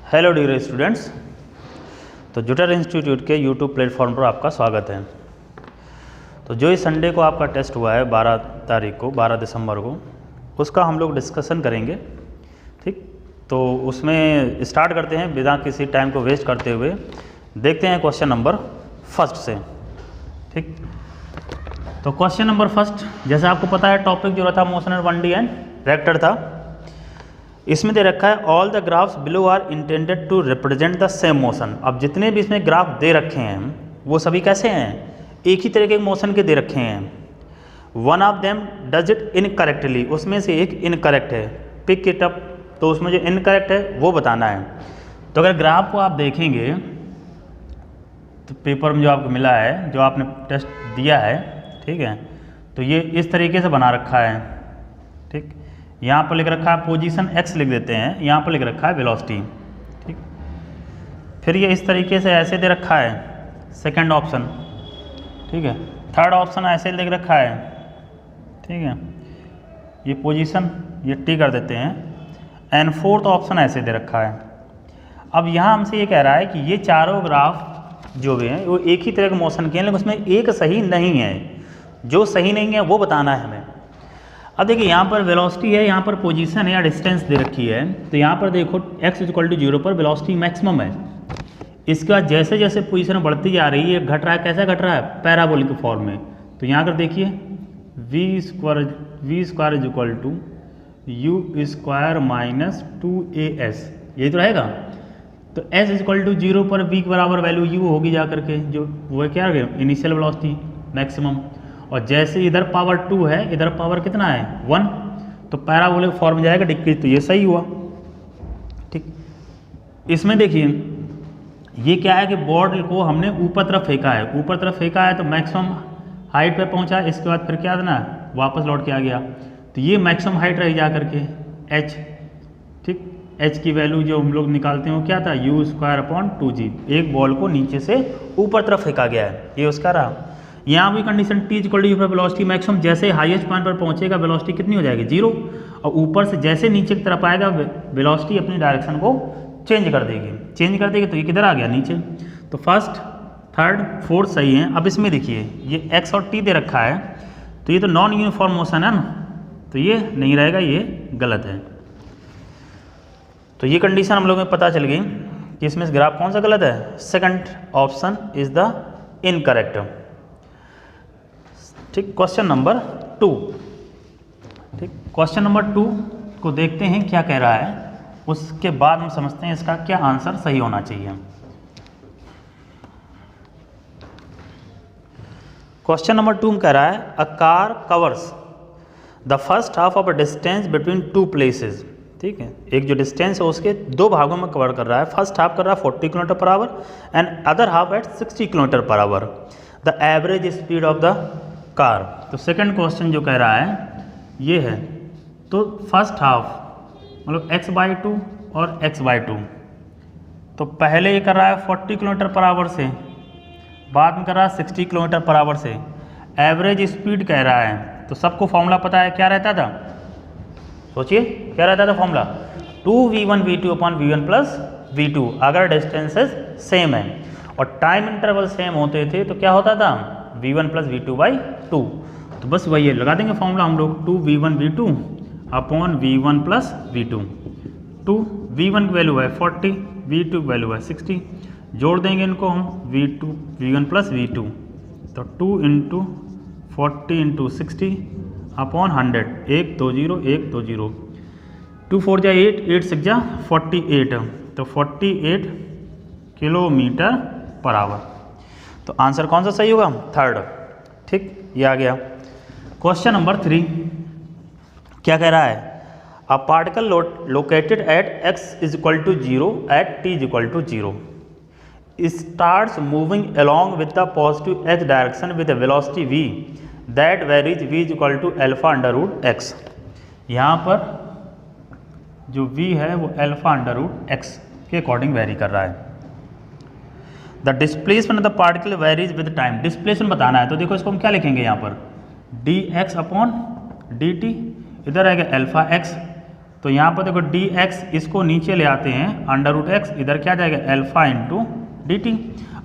Hello dear students. तो जुटर institute के यूट्यूब प्लेटफॉर्म पर आपका स्वागत है। तो जो इस संडे को आपका टेस्ट हुआ है 12 तारीख को 12 दिसंबर को, उसका हम लोग डिस्कशन करेंगे। ठीक, तो उसमें स्टार्ट करते हैं बिना किसी टाइम को वेस्ट करते हुए। देखते हैं क्वेश्चन नंबर फर्स्ट से। ठीक, तो क्वेश्चन नंबर फर्स्ट, जैसे आपको पता है टॉपिक जो था मोशन 1D एंड वेक्टर था। इसमें दे रखा है all the graphs below are intended to represent the same motion. अब जितने भी इसमें ग्राफ दे रखे हैं वो सभी कैसे हैं, एक ही तरह के मोशन के दे रखे हैं। One of them does it incorrectly, उसमें से एक इनकरेक्ट है, पिक इट अप। तो उसमें जो इनकरेक्ट है वो बताना है। तो अगर ग्राफ को आप देखेंगे तो पेपर में जो आपको मिला है, जो आपने टेस्ट दिया है, ठीक है, तो ये इस तरीके से बना रखा है। ठीक, यहाँ पर लिख रखा है पोजीशन x लिख देते हैं, यहाँ पर लिख रखा है वेलोसिटी। ठीक, फिर ये इस तरीके से ऐसे दे रखा है सेकंड ऑप्शन। ठीक है, थर्ड ऑप्शन ऐसे लिख रखा है। ठीक है, ये पोजीशन ये टी कर देते हैं, एंड फोर्थ ऑप्शन ऐसे दे रखा है। अब यहाँ हमसे ये कह रहा है कि ये चारों ग्राफ जो भी हैं वो एक ही तरह के मोशन के हैं, लेकिन उसमें एक सही नहीं है। जो सही नहीं है वो बताना है हमें। अब देखिए यहाँ पर वेलोसिटी है, यहाँ पर पोजीशन है या डिस्टेंस दे रखी है। तो यहाँ पर देखो x = 0 पर वेलोसिटी मैक्सिमम है। इसके बाद जैसे जैसे पोजीशन बढ़ती जा रही है, घट रहा है, कैसा घट रहा है, पैराबोलिक फॉर्म में। तो यहाँ कर देखिए v² = u² - 2as, यही तो रहेगा। तो s = 0 पर v के बराबर वैल्यू u होगी जा करके, जो वो है क्या इनिशियल वेलोसिटी मैक्सिमम। और जैसे इधर पावर 2 है, इधर पावर कितना है 1, तो पैराबोलिक फॉर्म में जाएगा डिक्रीज। तो ये सही हुआ। ठीक, इसमें देखिए ये क्या है कि बोर्ड को हमने ऊपर तरफ फेंका है, ऊपर तरफ फेंका है तो मैक्सिमम हाइट पे पहुंचा। इसके बाद फिर क्या देना, वापस लौट के आ गया। तो ये मैक्सिमम हाइट रही जा करके h। ठीक, h की वैल्यू जो हम लोग निकालते हैं वो क्या था, u² / 2g। एक बॉल को नीचे से ऊपर तरफ फेंका गया है, ये उसका रहा। यहाँ भी कंडीशन t = u पर वेलोसिटी मैक्सिमम, जैसे हाईएस्ट पॉइंट पर पहुंचेगा वेलोसिटी कितनी हो जाएगी 0, और ऊपर से जैसे नीचे की तरफ आएगा वेलोसिटी अपनी डायरेक्शन को चेंज कर देगी। तो ये किधर आ गया, नीचे। तो फर्स्ट, थर्ड, फोर्थ सही है। अब इसमें देखिए ये x और t दे रखा है, तो ये तो नॉन यूनिफॉर्म मोशन है ना, तो ये नहीं रहेगा, ये गलत है। तो ये कंडीशन हम लोग में पता चल गई कि इसमें ग्राफ कौन सा गलत है, second option is the incorrect. ठीक, क्वेश्चन नंबर 2। ठीक, क्वेश्चन नंबर 2 को देखते हैं क्या कह रहा है, उसके बाद हम समझते हैं इसका क्या आंसर सही होना चाहिए। क्वेश्चन नंबर 2 में कह रहा है a car covers the first half of a distance between 2 places. ठीक है, एक जो डिस्टेंस है उसके दो भागों में कवर कर रहा है। फर्स्ट हाफ कर रहा है 40 km/h and other half at 60 km/h। The average speed of the car. तो सेकंड क्वेश्चन जो कह रहा है ये है, तो फर्स्ट हाफ मतलब x/2 और x/2। तो पहले ये कर रहा है 40 km/h से, बाद में कर रहा है 60 km/h से। एवरेज स्पीड कह रहा है, तो सबको फॉर्मूला पता है, क्या रहता था, सोचिए क्या रहता था फॉर्मूला, 2v1v2/v1 + v2 अगर डिस्टेंसेस सेम है और टाइम इंटरवल सेम होते थे तो क्या होता था, v1 + v2/2। तो बस वही है, लगा देंगे फॉर्मूला हम लोग, 2v1v2/v1 + v2। 2v1 की वैल्यू है 40, v2 की वैल्यू है 60, जोड़ देंगे इनको हम, v1 + v2। तो 2 × 40 × 60/100, 1 2 0 1 2 0, 2 4 जा 8, 8 6 जा 48, तो 48 km/h। तो आंसर कौन सा सही होगा, थर्ड। ठीक, ये आ गया। क्वेश्चन नंबर 3 क्या कह रहा है, a particle located at x = 0 at t = 0 starts moving along with the positive x direction with velocity v that varies v = α√x। यहाँ पर जो v है वो α√x के अकॉर्डिंग वेरी कर रहा है। The displacement of the particle varies with time, displacement बताना है। तो देखो इसको हम क्या लिखेंगे यहाँ पर, dx/dt, इधर आएगा αx तो यहाँ पर देखो डी एक्स इसको नीचे ले आते हैं, अंडर रूट एक्स, इधर क्या जाएगा अल्फा इंटू डी टी।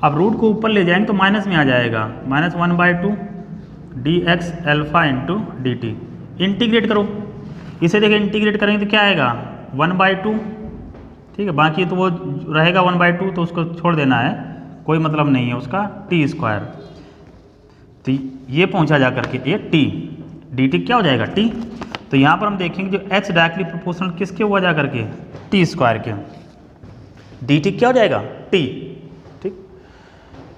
अब रूट को ऊपर ले जाएंगे तो माइनस में आ जाएगा, -1/2 D x alpha into D t. Integrate करो, इसे देखिए इंटीग्रेट करेंगे तो क्या आएगा 1/2, ठीक है। बाकी तो वो रहेगा 1/2, तो उसको छोड़ देना है, कोई मतलब नहीं है उसका, टी स्क्वायर। तो ये पहुंचा जा करके ये टी, डी टी क्या हो जाएगा टी। तो यहाँ पर हम देखेंगे जो एक्स डायरेक्टली प्रोपोर्शनल किसके हुआ जा करके टी स्क्वायर के, डी टी क्या हो जाएगा टी, ठीक।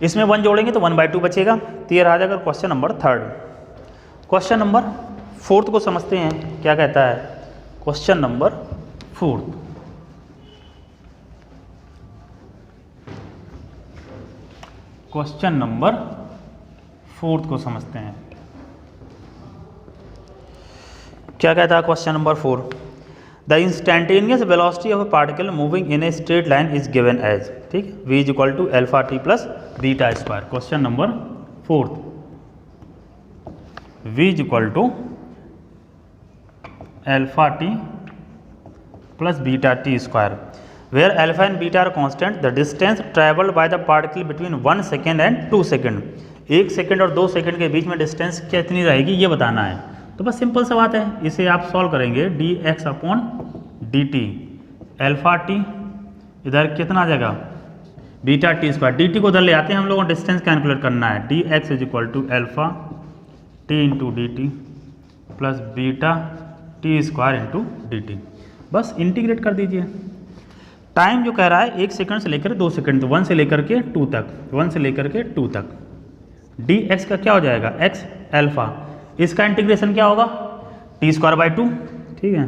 इसमें 1 जोड़ेंगे तो 1/2 बचेगा। तो ये रहा जाएगा क्वेश्चन नंबर 3। क्वेश्चन नंबर 4 को समझते हैं क्या कहता है। क्वेश्चन नंबर 4, क्वेश्चन नंबर 4 को समझते हैं क्या कहता है। Question number 4, the instantaneous velocity of a particle moving in a straight line is given as, ठीक, v is equal to alpha T plus beta square. Question number 4, v is equal to alpha T plus beta T square, where alpha and beta are constant, the distance travelled by the particle between 1 second and 2 second. 1 second और 2 second के बीच में distance कितनी रहेगी ये बताना है। तो बस सिंपल सा बात है, इसे आप सॉल्व करेंगे D x upon d T, alpha T इधर कितना आ जाएगा beta T square, D T को उधर ले आते हैं हम लोगों को डिस्टेंस कैलकुलेट करना है। D x is equal to alpha T into D T plus beta T square into D T. बस इंटीग्रेट कर दीजिए। टाइम जो कह रहा है 1 सेकंड से लेकर 2 सेकंड, तो 1 से लेकर के 2 तक, 1 से लेकर के 2 तक। डी एक्स का क्या हो जाएगा एक्स एल्फा, इसका इंटीग्रेशन क्या होगा टी स्क्वायर बाई 2, ठीक है।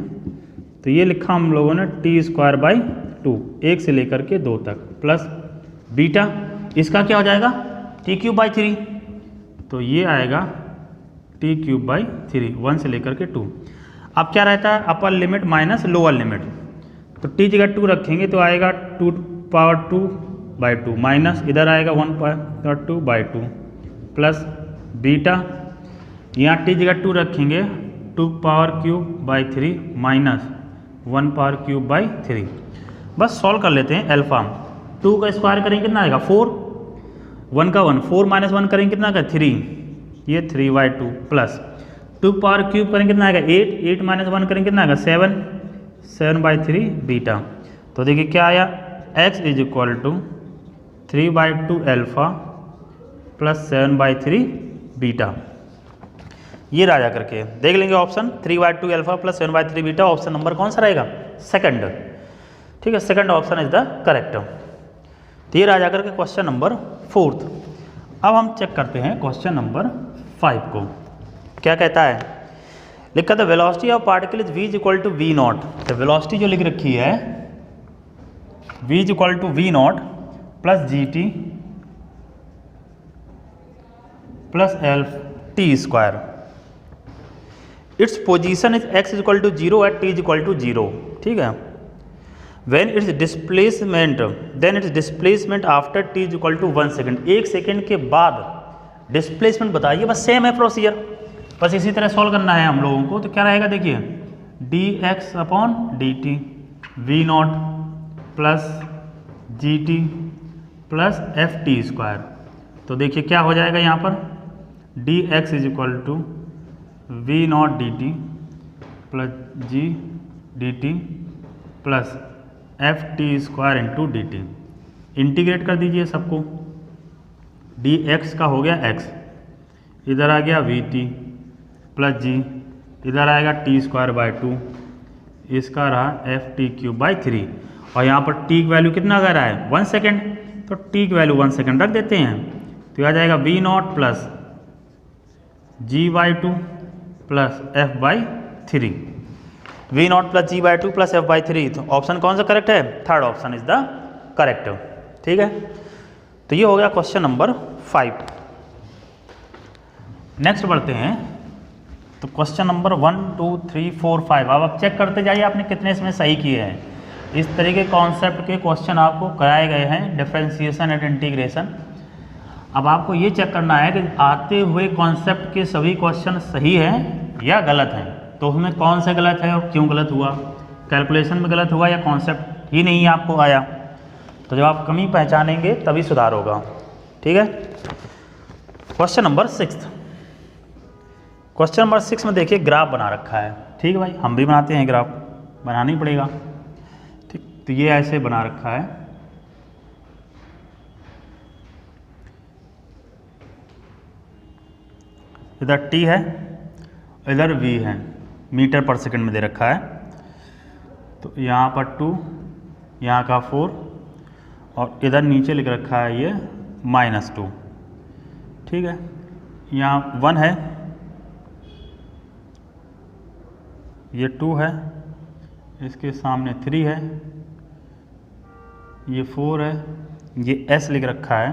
तो ये लिखा हम लोगों ने टी स्क्वायर बाई 2, 1 से लेकर के 2 तक, प्लस बीटा इसका क्या हो जाएगा टी क्यूब बाई 3, तो ये आएगा टी क्यूब बाई 3, 1 से लेकर के 2। अब क्या रहता है upper limit minus lower limit, तो टी जगह 2 रखेंगे तो आएगा 2 पावर 2 बाई 2 माइनस इधर आएगा 1 पावर 2 बाई 2 प्लस बीटा, यहाँ टी जगह 2 रखेंगे 2 power cube by 3 minus 1 power cube by 3। बस सॉल्व कर लेते हैं। अल्फा 2 का स्क्वायर करेंगे कितना आएगा 4, 1 का 1, 4 माइनस 1 करेंगे कितना आएगा 3, ये 3/2 प्लस 2 पावर क्यूब करेंगे कितना आएगा 8, 8 माइनस 1 करेंगे कितना आएगा 7, 7/3 बीटा। तो देखिए क्या आया x is equal to 3/2 alpha plus 7/3 beta. ये राजा करके देख लेंगे option 3/2 alpha plus 7/3 beta. Option number कौन सा रहेगा सेकंड, ठीक है, second option is the correct. तो ये राजा करके क्वेश्चन नंबर 4। अब हम चेक करते हैं क्वेश्चन नंबर 5 को क्या कहता है। लिखा था velocity of particle is v is equal to v nought. तो वेलोसिटी जो लिख रखी है v is equal to v nought plus g t plus l t square. Its position is x is equal to 0 at t is equal to 0, ठीक है। When its displacement then its displacement after t is equal to 1 second. 1 second के बाद displacement बताइए, बस same है procedure, बस इसी तरह सॉल्व करना है हम लोगों को। तो क्या रहेगा देखिए d x upon d t v nought plus g t plus f t square. तो देखिए क्या हो जाएगा यहाँ पर d x is equal to v nought d T plus g d T plus f t square into D t. Integrate कर दीजिए सबको, डी एक्स का हो गया एक्स, इधर आ गया वी टी प्लस जी, इधर आएगा टी स्क्वायर बाई 2, इसका रहा एफ टी क्यूब बाई 3। और यहाँ पर टी की वैल्यू कितना आ रहा है 1 सेकेंड, तो टी की वैल्यू 1 सेकेंड रख देते हैं। तो आ जाएगा v nought plus g by 2 plus f by 3, v nought plus g by 2 plus f by 3। तो ऑप्शन कौन सा करेक्ट है, third option is the correct, ठीक है। तो ये हो गया क्वेश्चन नंबर 5। नेक्स्ट बढ़ते हैं। तो क्वेश्चन नंबर 1 2 3 4 5। अब आप चेक करते जाइए आपने कितने इसमें सही किए हैं। इस तरीके कॉन्सेप्ट के क्वेश्चन आपको कराए गए हैं, डिफरेंशिएशन एंड इंटीग्रेशन। अब आपको ये चेक करना है कि आते हुए कॉन्सेप्ट के सभी क्वेश्चन सही हैं या गलत हैं, तो उसमें कौन सा गलत है और क्यों गलत हुआ कैलकुलेशन में गलत हुआ या कॉन्सेप्ट ही नहीं आपको आया। तो जब आप कमी पहचानेंगे तभी सुधार होगा। ठीक है। Question number 6। क्वेश्चन नंबर 6 में देखिए ग्राफ बना रखा है। ठीक है भाई, हम भी बनाते हैं, ग्राफ बनाना ही पड़ेगा। ठीक, तो ये ऐसे बना रखा है। इधर t है, इधर v है, मीटर पर सेकंड में दे रखा है। तो यहाँ पर 2, यहाँ का 4 और इधर नीचे लिख रखा है ये -2। ठीक है, यहाँ 1 है, ये 2 है, इसके सामने 3 है, ये 4 है, ये s लिख रखा है,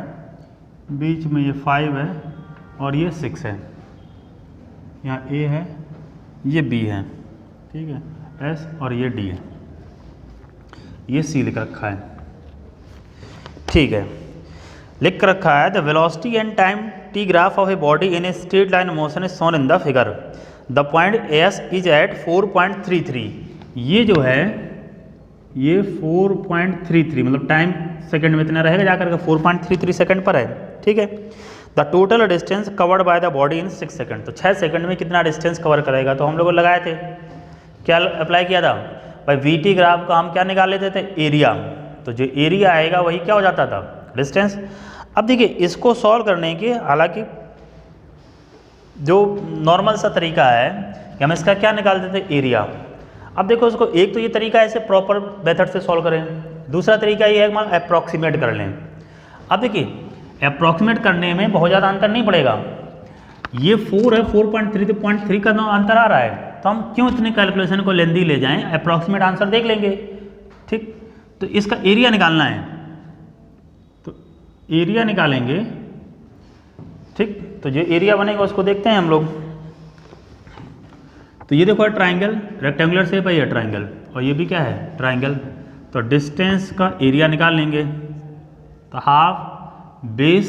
बीच में ये 5 है और ये 6 है। यहाँ a है, ये b है। ठीक है, s और ये d है, ये c लिख रखा है। ठीक है, लिख रखा है the velocity and time t graph of a body in a straight line motion is shown in the figure. The point s is at 4.33। ये जो है ये 4.33 मतलब टाइम सेकंड में इतना रहेगा जाकर के 4.33 सेकंड पर है। ठीक है, the total distance covered by the body in 6 second. तो 6 सेकंड में कितना डिस्टेंस कवर करेगा, तो हम लोग लगाए थे, क्या अप्लाई किया था भाई, वीटी ग्राफ का हम क्या निकाल लेते थे, एरिया। तो जो एरिया आएगा वही क्या हो जाता था, डिस्टेंस। अब देखिए इसको सॉल्व करने के हालांकि जो नॉर्मल सा तरीका है कि हम इसका क्या निकाल देते हैं, एरिया। अब देखो उसको, एक तो ये तरीका ऐसे प्रॉपर मेथड से सॉल्व करें, दूसरा तरीका ये है कि मान अप्रॉक्सीमेट कर लें। अब देखिए अप्रॉक्सीमेट करने में बहुत ज़्यादा अंतर नहीं पड़ेगा, ये 4 है, 4.3 का अंतर आ रहा है, तो हम क्यों इतने कैलकुलेशन को लेंदी ले जाएं, अप्रॉक्सीमेट आंसर देख लेंगे। ठीक, तो इसका एरिया निकालना है, तो एरिया निकालेंगे। ठीक, तो जो एरिया बनेगा उसको देखते हैं हम लोग। तो ये देखो ट्राइंगल, रेक्टेंगुलर शेप है ये ट्राइंगल, और ये भी क्या है, ट्राइंगल। तो डिस्टेंस का एरिया निकाल लेंगे। तो हाफ बेस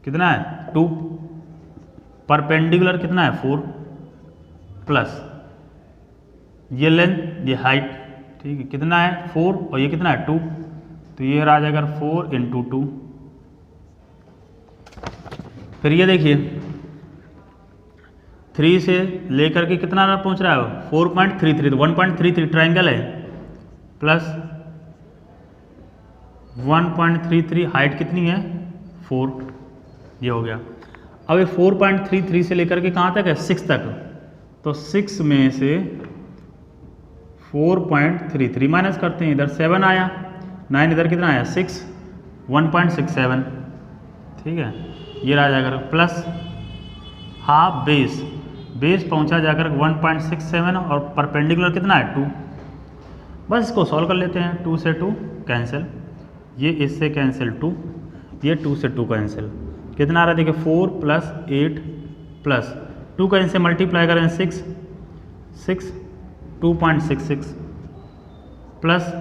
कितना है 2, परपेंडिकुलर कितना है 4, प्लस ये लेंथ, ये हाइट। ठीक है, कितना है 4 और ये कितना है 2, तो ये आ जाएगा 4 × 2। फिर ये देखिए 3 से लेकर के कितना पहुंच रहा है 4.33, तो 1.33 ट्राइंगल है, प्लस 1.33 हाइट कितनी है 4, ये हो गया। अब ये 4.33 से लेकर के कहाँ तक है 6 तक, तो 6 में से 4.33 माइनस करते हैं, इधर 7 आया, 9 इधर कितना आया 6, 1.67। ठीक है, ये रहा जाकर प्लस हाफ बेस, बेस पहुंचा जाकर 1.67 और परपेंडिकुलर कितना है 2। बस इसको सॉल्व कर लेते हैं, 2 से 2 कैंसिल, ये इससे कैंसिल 2, ये 2 से 2 कैंसिल, कितना आ रहा है देखिए 4 + 8 प्लस 2 का इनसे मल्टीप्लाई करें 6 2.66 प्लस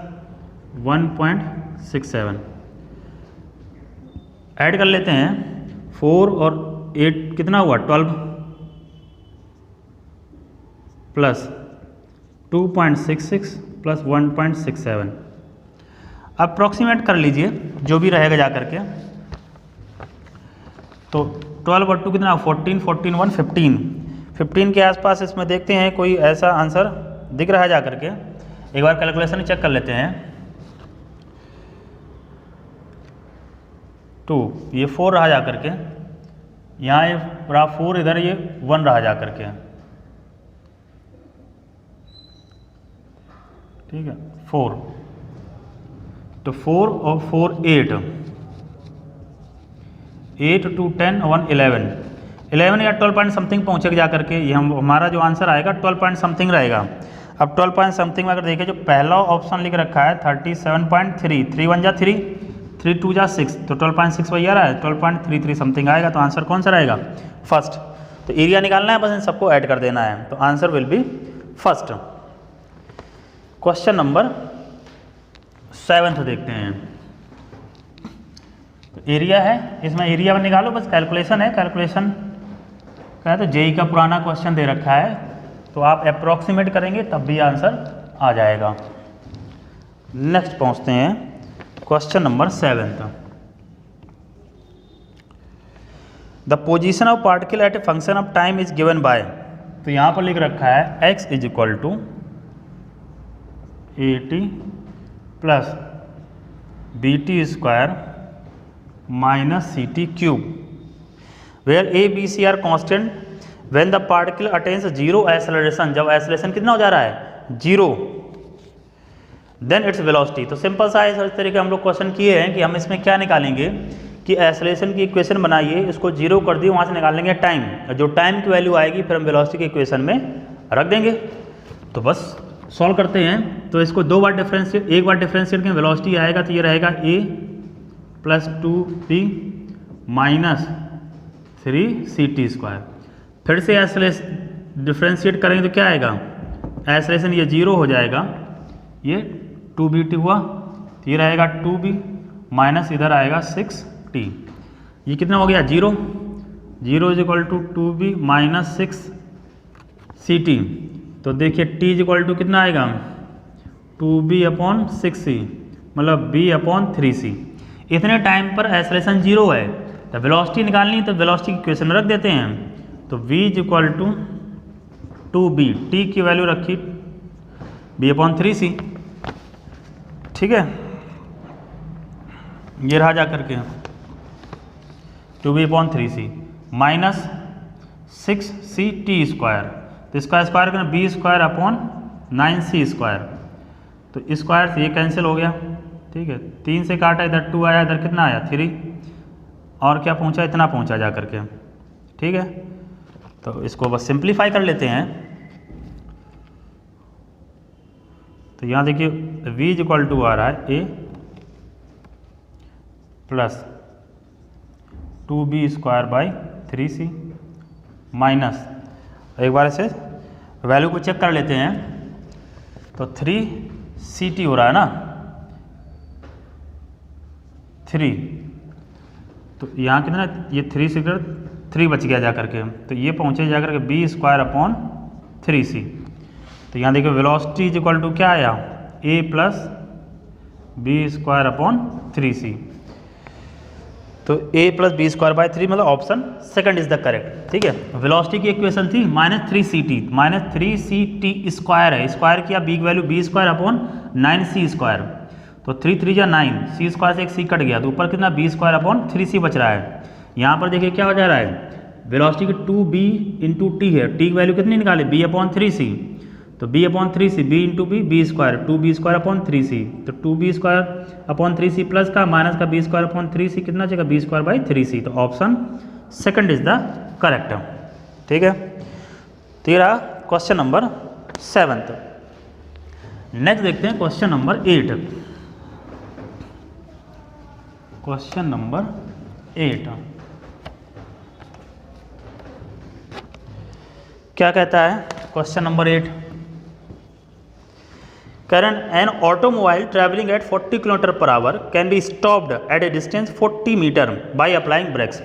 1.67 ऐड कर लेते हैं। 4 और 8 कितना हुआ 12 प्लस 2.66 प्लस 1.67। अप्रॉक्सीमेट कर लीजिए जो भी रहेगा जा करके। तो 12 और 2 कितना 14, 14 1 15, 15 के आसपास इसमें देखते हैं कोई ऐसा आंसर दिख रहा है जा करके। एक बार कैलकुलेशन चेक कर लेते हैं। 2 ये 4 रहा जा करके, यहाँ ये रहा 4, इधर ये 1 रहा जा करके। ठीक है 4, तो 4 और 4 8, 8 2 10 1 11, 11 या 12 पॉइंट समथिंग पहुँचेगा जा करके। ये हमारा जो आंसर आएगा 12 पॉइंट समथिंग रहेगा। अब 12 पॉइंट समथिंग में अगर देखें जो पहला ऑप्शन लिख रखा है 37.3, 3 1 जा 3, 3 2 जा 6, तो 12.6 वही आ रहा है, 12.33 समथिंग आएगा। तो आंसर कौन सा रहेगा फर्स्ट। तो एरिया निकालना है, बस इन सबको ऐड कर देना है, तो answer will be first. Question number 7 देखते हैं। तो एरिया है, इसमें एरिया में निकालो, बस कैलकुलेशन है। कैलकुलेशन का है तो जेई का पुराना क्वेश्चन दे रखा है, तो आप अप्रॉक्सीमेट करेंगे तब भी आंसर आ जाएगा। नेक्स्ट पहुंचते हैं question number 7। The position of particle at a function of time is given by, तो यहाँ पर लिख रखा है x is equal to AT plus BT square minus CT cube, where A B C are constant when the particle attains zero acceleration, जब acceleration कितना हो जा रहा है, जीरो, देन इट्स वेलोसिटी। तो सिंपल सा है, इस तरीके हम लोग क्वेश्चन किए हैं कि हम इसमें क्या निकालेंगे कि एक्सेलरेशन की इक्वेशन बनाइए, इसको जीरो कर दिए, वहाँ से निकालेंगे टाइम, जो टाइम की वैल्यू आएगी फिर हम वेलोसिटी की इक्वेशन में रख देंगे। तो बस सॉल्व करते हैं। तो इसको दो बार डिफरेंशिएट, एक बार डिफरेंशिएट करें, वेलोसिटी आएगा तो ये रहेगा A plus 2B minus 3CT square. फिर से एक्सेलरेशन डिफरेंशिएट करेंगे तो क्या आएगा, एक्सेलरेशन ये जीरो हो जाएगा, ये 2BT हुआ, तो ये रहेगा 2B माइनस इधर आएगा 6T, ये कितना हो गया, zero, zero is equal to 2B minus 6CT। तो देखिए T इज इक्वल टू कितना आएगा, 2B अपॉन 6C, मतलब B अपॉन 3C। इतने टाइम पर एक्सेलरेशन जीरो है, तो वेलोसिटी निकालनी है, तो वेलोसिटी की इक्वेशन में रख देते हैं। तो V is equal to 2B, T की वैल्यू रखी B अपॉन 3C, ठीक है, ये रहा जा करके 2B upon 3C minus 6CT square, तो इसका स्क्वायर करना B square upon 9C square, तो स्क्वायर से ये कैंसिल हो गया, ठीक है, 3 से काटा, इधर 2 आया, इधर कितना आया 3, और क्या पहुंचा, इतना पहुंचा जा करके, ठीक है। तो इसको बस सिंप्लीफाई कर लेते हैं। तो यहाँ देखिए V इज इक्वल टू आ रहा है A plus 2B square by 3C minus, एक बार ऐसे वैल्यू को चेक कर लेते हैं, तो 3CT हो रहा है ना, 3, तो यहाँ कितना, ये 3 से 3 बच गया जा करके, तो ये पहुँचे जा करके B स्क्वायर अपॉन 3C। तो यहाँ देखिए वेलोसिटी इज इक्वल टू क्या आया, A plus B square upon 3C, तो A plus B square by 3, मतलब option second is the correct, ठीक है। वेलोसिटी की इक्वेशन थी माइनस 3CT स्क्वायर है, स्क्वायर किया B की value B square upon 9C square, तो 3 3 जा 9, C स्क्वायर से एक C कट गया, तो ऊपर कितना B स्क्वायर अपॉन 3C बच रहा है। यहाँ पर देखिए क्या हो जा रहा है, वेलोसिटी की 2B इंटू T है, T की वैल्यू कितनी निकाले, B अपॉन 3C, तो B upon 3C, B into B square, 2B square upon 3C, तो 2B square upon 3C plus का माइनस का B स्क्वायर अपॉन 3C कितना चाहिए, B स्क्वायर बाई 3C, तो option second is the correct, ठीक है। तो ये रहा क्वेश्चन नंबर 7। नेक्स्ट देखते हैं क्वेश्चन नंबर 8। क्वेश्चन नंबर 8 क्या कहता है, question number 8, current an automobile traveling at 40 km/h can be stopped at a distance 40 metre by applying brakes।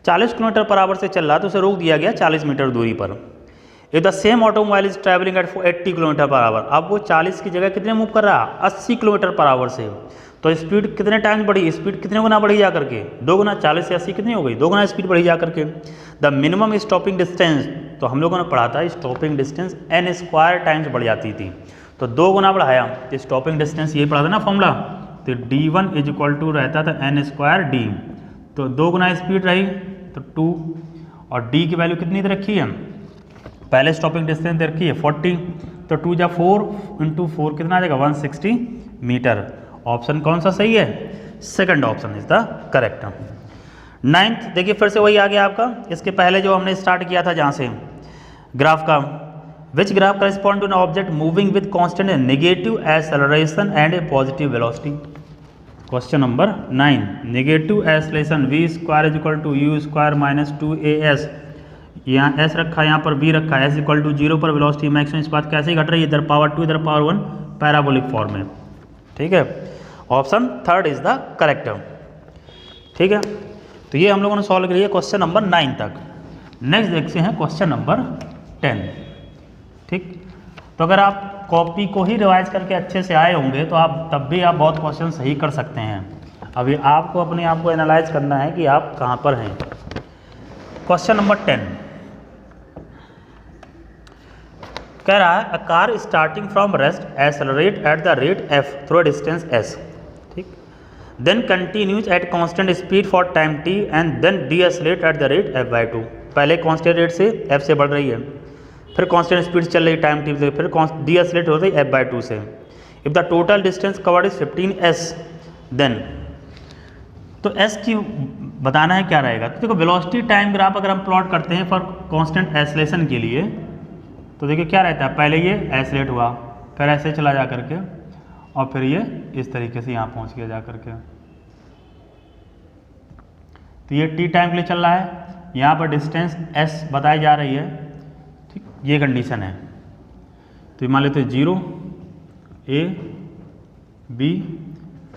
40 km/h से चल रहा तो उसे रोक दिया गया 40 मीटर दूरी पर। If the same automobile is traveling at 80 km/h, अब वो 40 की जगह कितने मूव कर रहा, 80 km/h से, तो स्पीड कितने टाइम्स बढ़ी, स्पीड कितने गुना बढ़ी जा करके, 2 गुना, 40 से 80 कितनी हो गई, 2 गुना स्पीड बढ़ी जा करके। द मिनिमम स्टॉपिंग डिस्टेंस, तो हम लोगों ने पढ़ा था stopping distance n square times बढ़ जाती थी, तो 2 गुना बढ़ाया, तो स्टॉपिंग डिस्टेंस यही पढ़ा था ना फॉर्मूला, तो D1 इज इक्वल टू रहता था n स्क्वायर D, तो 2 गुना स्पीड रही तो 2, और D की वैल्यू कितनी दे रखी है, पहले स्टॉपिंग डिस्टेंस दे रखी है 40, तो 2 जा 4 इंटू 4 कितना आ जाएगा 160 मीटर। ऑप्शन कौन सा सही है, second option is the correct. 9th देखिए फिर से वही आ गया आपका, इसके पहले जो हमने स्टार्ट किया था जहाँ से ग्राफ का, which graph correspond to an object moving with constant negative acceleration and a positive velocity. Question number 9, negative acceleration V square is equal to U square minus 2AS, यहाँ S रखा है, यहाँ पर V रखा है, S equal to 0 पर velocity maximum, इस बात कैसे घट रही है, इधर पावर 2 इधर पावर 1, पैराबोलिक फॉर्म में, ठीक है। Option third is the correct, ठीक है। तो ये हम लोगों ने सॉल्व किया क्वेश्चन नंबर 9 तक। नेक्स्ट देखते हैं क्वेश्चन नंबर 10, ठीक। तो अगर आप कॉपी को ही रिवाइज करके अच्छे से आए होंगे तो आप तब भी आप बहुत क्वेश्चन सही कर सकते हैं। अभी आपको अपने आप को एनालाइज करना है कि आप कहाँ पर हैं। क्वेश्चन नंबर 10 कह रहा है a car starting from rest accelerate at the rate f through a distance s, ठीक, then continues at constant speed for time t and then decelerate at the rate f/2। पहले constant rate से f से बढ़ रही है, फिर constant speed चल रही टाइम t से, फिर डीएसलेट हो रही f/2 से। If the total distance covered is 15s then, तो s की बताना है क्या रहेगा। तो देखो वेलोसिटी टाइम ग्राफ अगर हम प्लॉट करते हैं फॉर कांस्टेंट एक्सेलरेशन के लिए तो देखिए क्या रहता है, पहले ये एक्सेलरेट हुआ, फिर ऐसे चला जा करके और फिर ये इस तरीके से यहाँ पहुँच गया जा करके। तो ये t टाइम के लिए चल रहा है, यहाँ पर डिस्टेंस s बताई जा रही है, ठीक, ये कंडीशन है। तो मान लेते हैं 0 A B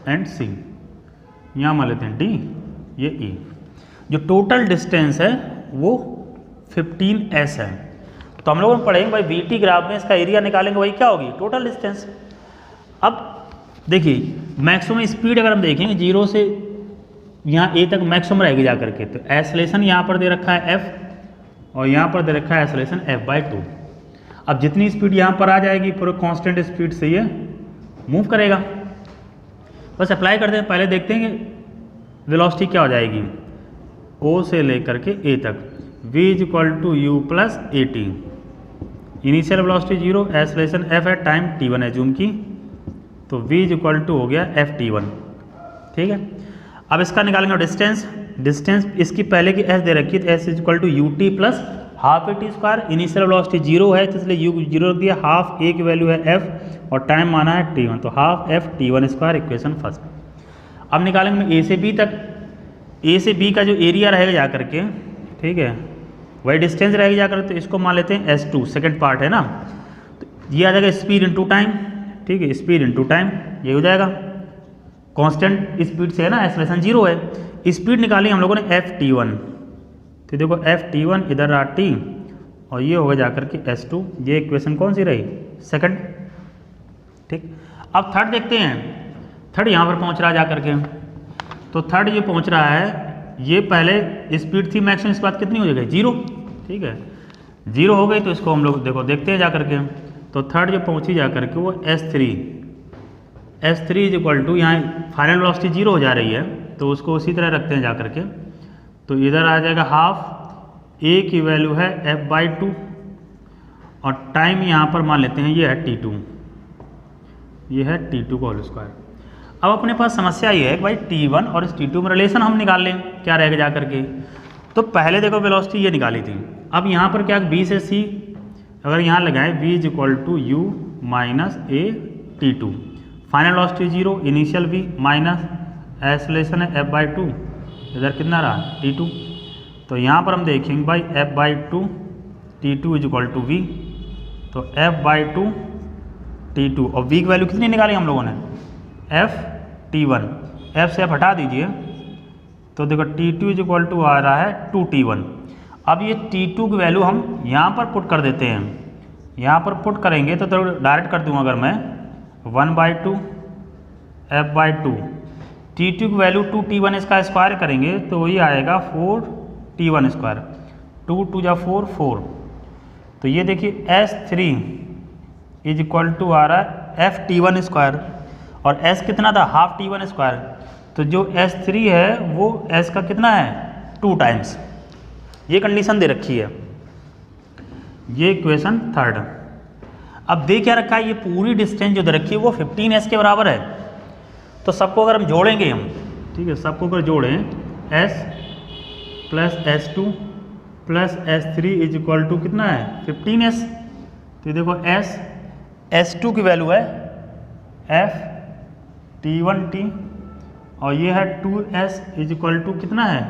एंड C, यहाँ मान लेते हैं D, ये E। जो टोटल डिस्टेंस है वो 15s है। तो हम लोग पढ़ेंगे भाई VT ग्राफ में इसका एरिया निकालेंगे, वही क्या होगी, टोटल डिस्टेंस। अब देखिए मैक्सिमम स्पीड अगर हम देखेंगे 0 से यहाँ A तक मैक्सिमम रहेगी जा करके, तो एक्सेलरेशन यहाँ पर दे रखा है f और यहाँ पर दे रखा है एक्सेलरेशन f/2। अब जितनी स्पीड यहाँ पर आ जाएगी पूरे कांस्टेंट स्पीड से ये मूव करेगा। बस अप्लाई करते हैं, पहले देखते हैं कि वेलोसिटी क्या हो जाएगी O से लेकर के A तक, v = u + at। Initial velocity 0, acceleration f है, टाइम t1 है जूम की, तो v = हो गया ft1, ठीक है। अब इसका निकालेंगे डिस्टेंस। डिस्टेंस इसकी पहले की s दे रखी है, तो s = ut + half at²। Initial velocity 0 है तो इसलिए u 0 रख दिया, हाफ a की वैल्यू है f और टाइम माना है t1, तो हाफ ft1², इक्वेशन फर्स्ट। अब निकालेंगे a से b तक। a से b का जो एरिया रहेगा जा करके, ठीक है, वही डिस्टेंस रहेगी जाकर, तो इसको मान लेते हैं s2, सेकंड पार्ट है ना। तो ये आ जाएगा स्पीड इनटू टाइम, ठीक है, स्पीड इनटू टाइम ये हो जाएगा। कांस्टेंट स्पीड से है ना, एक्सेलरेशन 0 है। स्पीड निकाली हम लोगों ने ft1, तो देखो ft1 इधर रहा t और ये होगा जाकर के s2। ये इक्वेशन कौन सी रही, सेकंड, ठीक। अब थर्ड देखते हैं, थर्ड यहाँ पर पहुँच रहा है जा करके, तो थर्ड ये पहुँच रहा है, ये पहले स्पीड थी मैक्सिमम, इस बात कितनी हो जाएगी 0, ठीक है, 0 हो गई। तो इसको हम लोग देखो देखते हैं जा करके, तो थर्ड जो पहुँची जा करके वो s3 = यहाँ फाइनल वेलोसिटी 0 हो जा रही है, तो उसको उसी तरह रखते हैं जा करके। तो इधर आ जाएगा हाफ a की वैल्यू है f/2 और टाइम यहाँ पर मान लेते हैं ये है t2, ये है t2 का होल स्क्वायर। अब अपने पास समस्या ये है कि भाई t1 और इस t2 में रिलेशन हम निकाल लें, क्या रहेगा जा करके। तो पहले देखो वेलोसिटी ये निकाली थी, अब यहाँ पर क्या b से c अगर यहाँ लगाएं v = u - a t2, final velocity 0, initial v minus acceleration है f/2, इधर कितना रहा t2। तो यहाँ पर हम देखेंगे भाई f/2 t2 = v, तो f/2 t2 और v की वैल्यू कितनी निकाली हम लोगों ने, ft1, f से f हटा दीजिए, तो देखो t2 = आ रहा है 2t1। अब ये t2 की वैल्यू हम यहाँ पर पुट कर देते हैं, यहाँ पर पुट करेंगे तो डायरेक्ट कर दूँ अगर मैं 1/2 f/2, t2 की वैल्यू 2t1 इसका स्क्वायर करेंगे तो वही आएगा 4t1², 2 × 2 = 4, 4। तो ये देखिए s3 = आ रहा है ft1² और s कितना था, हाफ t1²। तो जो s3 है वो s का कितना है 2 टाइम्स, ये कंडीशन दे रखी है, ये इक्वेशन थर्ड। अब दे क्या रखा है, ये पूरी डिस्टेंस जो दे रखी है वो 15s के बराबर है। तो सबको अगर हम जोड़ेंगे हम, ठीक है, सबको अगर जोड़ें s + s2 + s3 = कितना है 15s। तो देखो s2 की वैल्यू है ft1t और ये है 2s = कितना है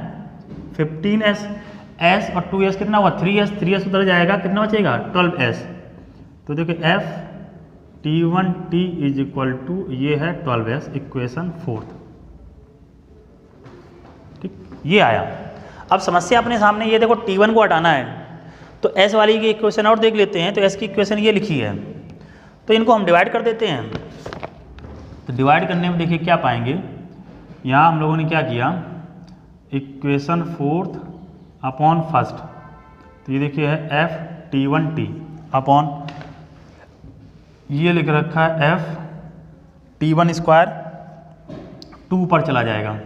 15s। s और 2s कितना हुआ 3s, 3s उधर जाएगा, कितना बचेगा 12s। तो देखिए ft1t = ये है 12s, इक्वेशन फोर्थ, ठीक, ये आया। अब समस्या अपने सामने ये देखो t1 को हटाना है, तो s वाली की इक्वेशन और देख लेते हैं। तो s की इक्वेशन ये लिखी है, तो इनको हम डिवाइड कर देते हैं। तो डिवाइड करने में देखिए क्या पाएंगे, यहाँ हम लोगों ने क्या किया, इक्वेशन 4th अपॉन फर्स्ट, तो ये देखिए है एफ T1T अपॉन ये लिख रखा है एफ T1 स्क्वायर 2 पर चला जाएगा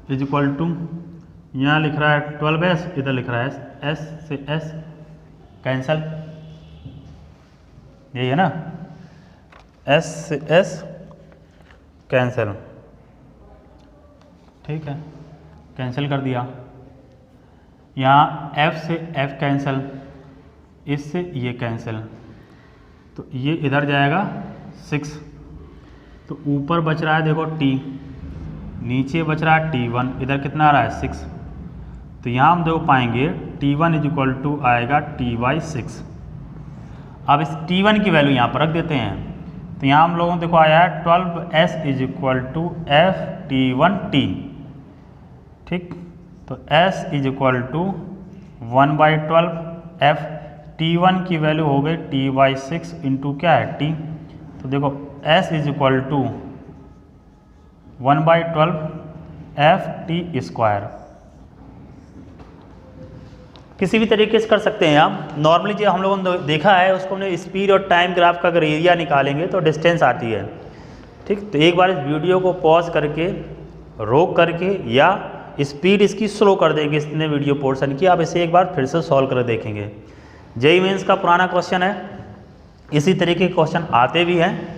इज इक्वल टू, यहाँ लिख रहा है 12s, इधर लिख रहा है s से s कैंसल, यही है ना, s से s कैंसल, ठीक है, कैंसिल कर दिया। यहाँ f से f कैंसिल, इससे ये कैंसिल, तो ये इधर जाएगा 6, तो ऊपर बच रहा है देखो t, नीचे बच रहा है T1, इधर कितना आ रहा है 6, तो यहाँ हम देखो पाएंगे T1 इज इक्वल टू आएगा T/6। अब इस T1 की वैल्यू यहाँ पर रख देते हैं, तो यहाँ हम लोगों को देखो आया है 12s is equal to F T1T, ठीक, तो s is equal to 1/12, f T1 की वैल्यू हो गई T/6 इंटू क्या है t, तो देखो s is equal to 1/12 f t square. किसी भी तरीके से कर सकते हैं आप, नॉर्मली जो हम लोगों ने देखा है उसको हमने स्पीड और टाइम ग्राफ का अगर एरिया निकालेंगे तो डिस्टेंस आती है, ठीक, तो एक बार इस वीडियो को पॉज करके रोक करके या स्पीड इसकी स्लो कर देंगे इसने वीडियो पोर्शन की, आप इसे एक बार फिर से सॉल्व कर देखेंगे। जेईई मेंस का पुराना क्वेश्चन है, इसी तरीके के क्वेश्चन आते भी हैं,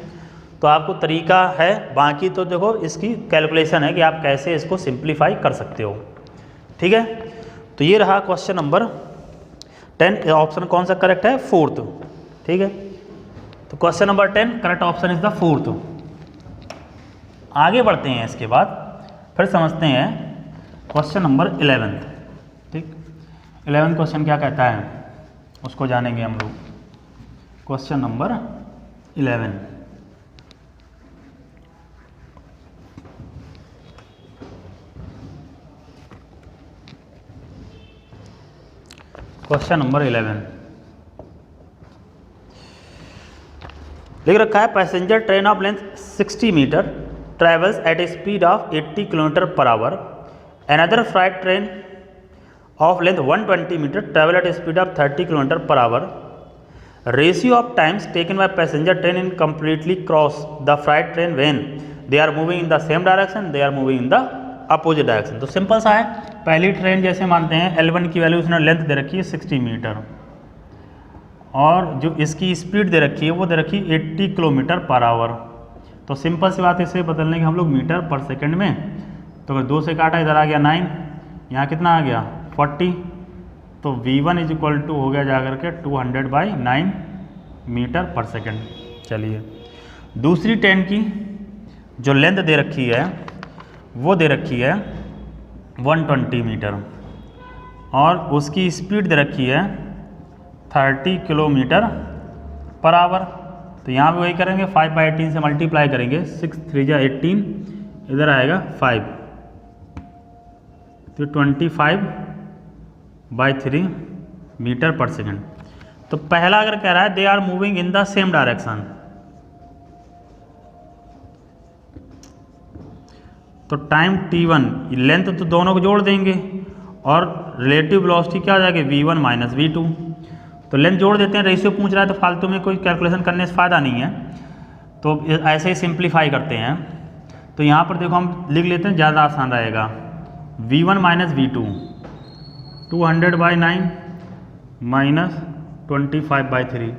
तो आपको तरीका है, बाकी तो देखो इसकी कैलकुलेशन है कि आप कैसे इसको सिंप्लीफाई कर सकते हो, ठीक है। तो ये रहा क्वेश्चन नंबर 10, ऑप्शन कौन सा करेक्ट है, 4th, ठीक है। तो question number 10 correct option is the 4th। आगे बढ़ते हैं, इसके बाद फिर समझते हैं क्वेश्चन नंबर 11, ठीक। 11 क्वेश्चन क्या कहता है उसको जानेंगे हम लोग। क्वेश्चन नंबर 11, क्वेश्चन नंबर 11 लिख रखा है, passenger train of length 60 metre travels at a speed of 80 kilometre per hour, another freight train of length 120 metre travel at a speed of 30 kilometre per hour, ratio of times taken by passenger train in completely cross the freight train when they are moving in the same direction, they are moving in the opposite direction. तो simple सा है, पहली train जैसे मानते हैं L1 की value उसने length दे रखी है 60 मीटर और जो इसकी स्पीड दे रखी है वो दे रखी है 80 किलोमीटर पर आवर। तो सिंपल सी बात, इसे बदलने के हम लोग मीटर पर सेकंड में, तो अगर 2 से काटा इधर आ गया 9, यहाँ कितना आ गया 40, तो V1 इज इक्वल टू हो गया जाकर के 200/9 मीटर पर सेकंड। चलिए दूसरी ट्रेन की जो लेंथ दे रखी है वो दे रखी है 120 मीटर और उसकी स्पीड दे रखी है 30 किलोमीटर पर आवर। तो यहाँ भी वही करेंगे, 5/18 से मल्टीप्लाई करेंगे, 6 3 जा 18, इधर आएगा 5, तो 25/3 मीटर पर सेकंड। तो पहला अगर कह रहा है they are moving in the same direction, तो टाइम T1 लेंथ तो दोनों को जोड़ देंगे और रिलेटिव वेलोसिटी क्या आ जाएगी V1 माइनस V2, तो लेंथ जोड़ देते हैं। रेशियो पूछ रहा है तो फालतू में कोई कैलकुलेशन करने से फ़ायदा नहीं है, तो ऐसे ही सिंप्लीफाई करते हैं। तो यहाँ पर देखो हम लिख लेते हैं, ज़्यादा आसान रहेगा, V1 माइनस V2 200/9 माइनस 25/3,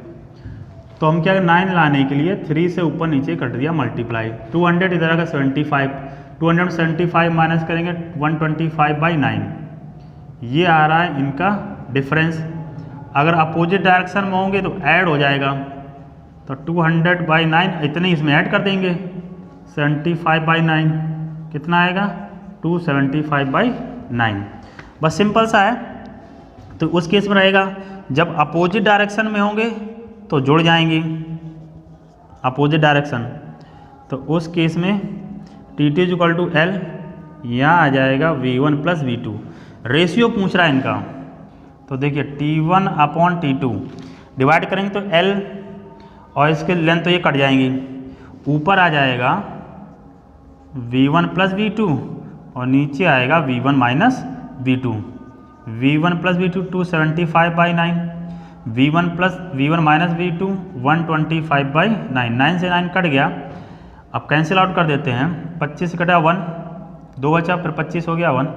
तो हम क्या 9 लाने के लिए 3 से ऊपर नीचे कर दिया मल्टीप्लाई, 200 इधर आएगा 75, 275 माइनस करेंगे 125/9, ये आ रहा है इनका डिफरेंस। अगर अपोजिट डायरेक्शन में होंगे तो ऐड हो जाएगा, तो 200/9 इतने इसमें ऐड कर देंगे, 75/9 कितना आएगा 275/9। बस सिंपल सा है। तो उस केस में रहेगा जब अपोजिट डायरेक्शन में होंगे तो जुड़ जाएंगे अपोजिट डायरेक्शन, तो उस केस में T2 इक्वल टू L, यहाँ आ जाएगा V1 प्लस V2। रेशियो पूछ रहा है इनका, तो देखिए T1/T2 डिवाइड करेंगे तो L और इसके लेंथ तो ये कट जाएंगी, ऊपर आ जाएगा v1 प्लस v2 और नीचे आएगा v1 minus v2। v1 plus v2 275/9, v1 minus v2 125/9, 9 से 9 कट गया। अब कैंसिल आउट कर देते हैं, 25 से कटा 1, 2 बचा, फिर 25 हो गया 1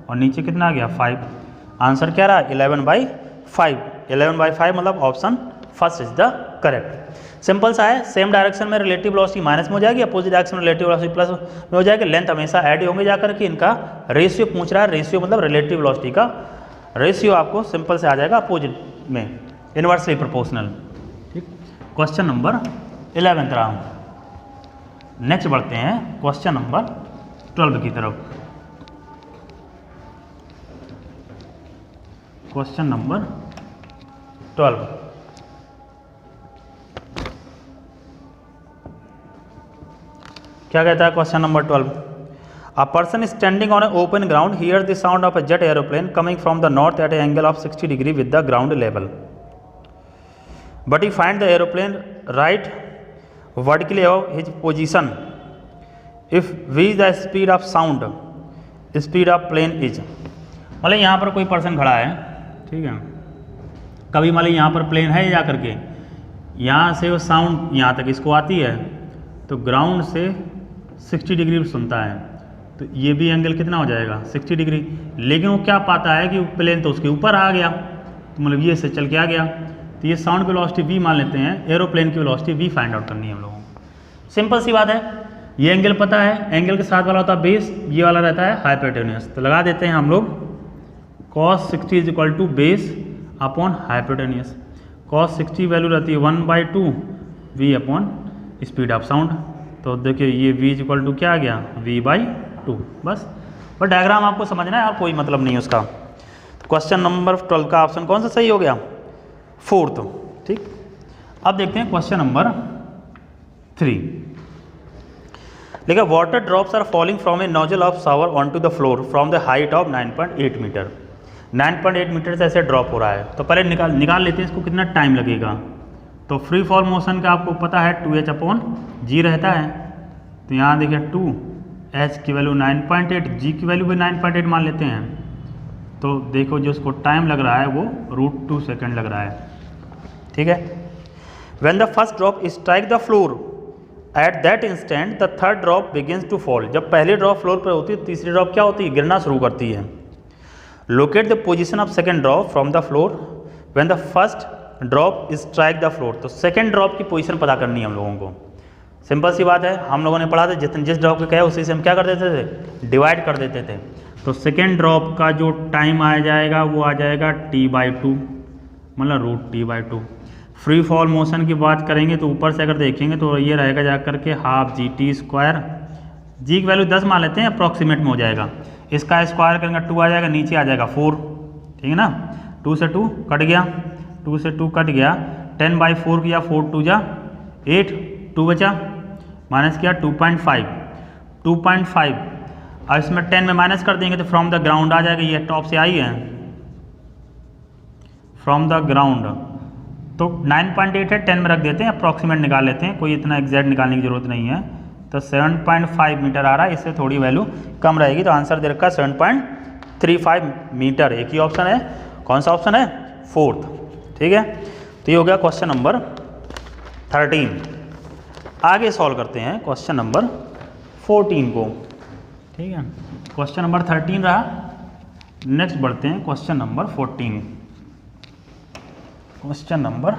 और नीचे कितना आ गया 5। आंसर क्या रहा 11/5। 11/5 मतलब option first is the correct. Simple सा है, सेम डायरेक्शन में रिलेटिव वेलोसिटी माइनस में हो जाएगी, अपोजिट डायरेक्शन में रिलेटिव वेलोसिटी प्लस में हो जाएगी। लेंथ हमेशा ऐड होंगे जाकर के, इनका रेशियो पूछ रहा है, रेशियो मतलब रिलेटिव वेलोसिटी का रेशियो आपको सिंपल से आ जाएगा अपोजिट में, इनवर्सली प्रोपोर्शनल। ठीक, क्वेश्चन नंबर 11 रहा। नेक्स्ट बढ़ते हैं क्वेश्चन नंबर 12 की तरफ। क्वेश्चन नंबर 12 क्या कहता है question number 12? A person standing on a open ground hear the sound of a jet aeroplane coming from the north at a angle of 60 degree with the ground level, but he find the aeroplane right vertically above his position if v is the speed of sound, speed of plane is. मतलब यहाँ पर कोई person खड़ा है, ठीक है, कभी मतलब यहाँ पर प्लेन है जा करके, यहाँ से वो साउंड यहाँ तक इसको आती है तो ग्राउंड से 60 डिग्री सुनता है, तो ये भी एंगल कितना हो जाएगा 60 डिग्री। लेकिन वो क्या पाता है कि प्लेन तो उसके ऊपर आ गया, तो मतलब ये से चल के आ गया, तो ये साउंड की वेलोसिटी v मान लेते हैं, एरोप्लेन की वेलोसिटी v फाइंड आउट करनी है हम लोगों को। सिंपल सी बात है, ये एंगल पता है, एंगल के साथ वाला होता है बेस, ये वाला रहता है हाइपोटेन्यूस, तो लगा देते हैं हम लोग cos 60 is equal to base upon hypotenuse. cos 60 value रहती है 1/2 v upon speed of sound, तो देखिए ये v इज इक्वल टू क्या आ गया v/2 बस। पर डायग्राम आपको समझना है और कोई मतलब नहीं है उसका। क्वेश्चन नंबर 12 का ऑप्शन कौन सा सही हो गया? 4th। ठीक, अब देखते हैं क्वेश्चन नंबर 3। देखिए, water drops are falling from a nozzle of shower on to the floor from the height of 9.8 metre. 9.8 metre से ऐसे ड्रॉप हो रहा है, तो पहले निकाल लेते हैं इसको कितना टाइम लगेगा। तो फ्री फॉल मोशन का आपको पता है 2h/g रहता है, तो यहाँ देखिए 2h की वैल्यू 9.8, g की वैल्यू भी 9.8 मान लेते हैं, तो देखो जो उसको टाइम लग रहा है वो √2 सेकेंड लग रहा है। ठीक है, when the first drop strike the floor at that instant the third drop begins to fall. जब पहली ड्रॉप फ्लोर पर होती है, तीसरी ड्रॉप क्या होती है? गिरना शुरू करती है। Locate the position of second drop from the floor when the first drop strike the floor. तो सेकेंड ड्रॉप की पोजीशन पता करनी है हम लोगों को। सिंपल सी बात है, हम लोगों ने पढ़ा था जिस ड्रॉप के कहे उसी से हम क्या कर देते थे? डिवाइड कर देते थे। तो सेकेंड ड्रॉप का जो टाइम आ जाएगा वो आ जाएगा t/2, मतलब √t/2। फ्री फॉल मोशन की बात करेंगे तो ऊपर से अगर देखेंगे तो ये रहेगा जा करके ½ gt²। जी की वैल्यू 10 मान लेते हैं, अप्रॉक्सीमेट में हो जाएगा। इसका स्क्वायर करेंगे 2 आ जाएगा, नीचे आ जाएगा 4। ठीक है ना, 2 से 2 कट गया, 2 से 2 कट गया, 10/4 किया, 4 2 जा 8, 2 बचा, माइनस किया 2.5। और इसमें 10 में माइनस कर देंगे तो फ्रॉम द ग्राउंड आ जाएगा, ये टॉप से आई है फ्रॉम द ग्राउंड, तो 9.8 है, 10 में रख देते हैं, अप्रॉक्सीमेट निकाल लेते हैं, कोई इतना एग्जैक्ट निकालने की जरूरत नहीं है। तो 7.5 मीटर आ रहा है, इससे थोड़ी वैल्यू कम रहेगी, तो आंसर दे रखा है 7.35 मीटर। एक ही ऑप्शन है, कौन सा ऑप्शन है? 4th। ठीक है, तो ये हो गया क्वेश्चन नंबर 13। आगे सॉल्व करते हैं क्वेश्चन नंबर 14 को। ठीक है, क्वेश्चन नंबर 13 रहा। नेक्स्ट बढ़ते हैं क्वेश्चन नंबर 14। Question number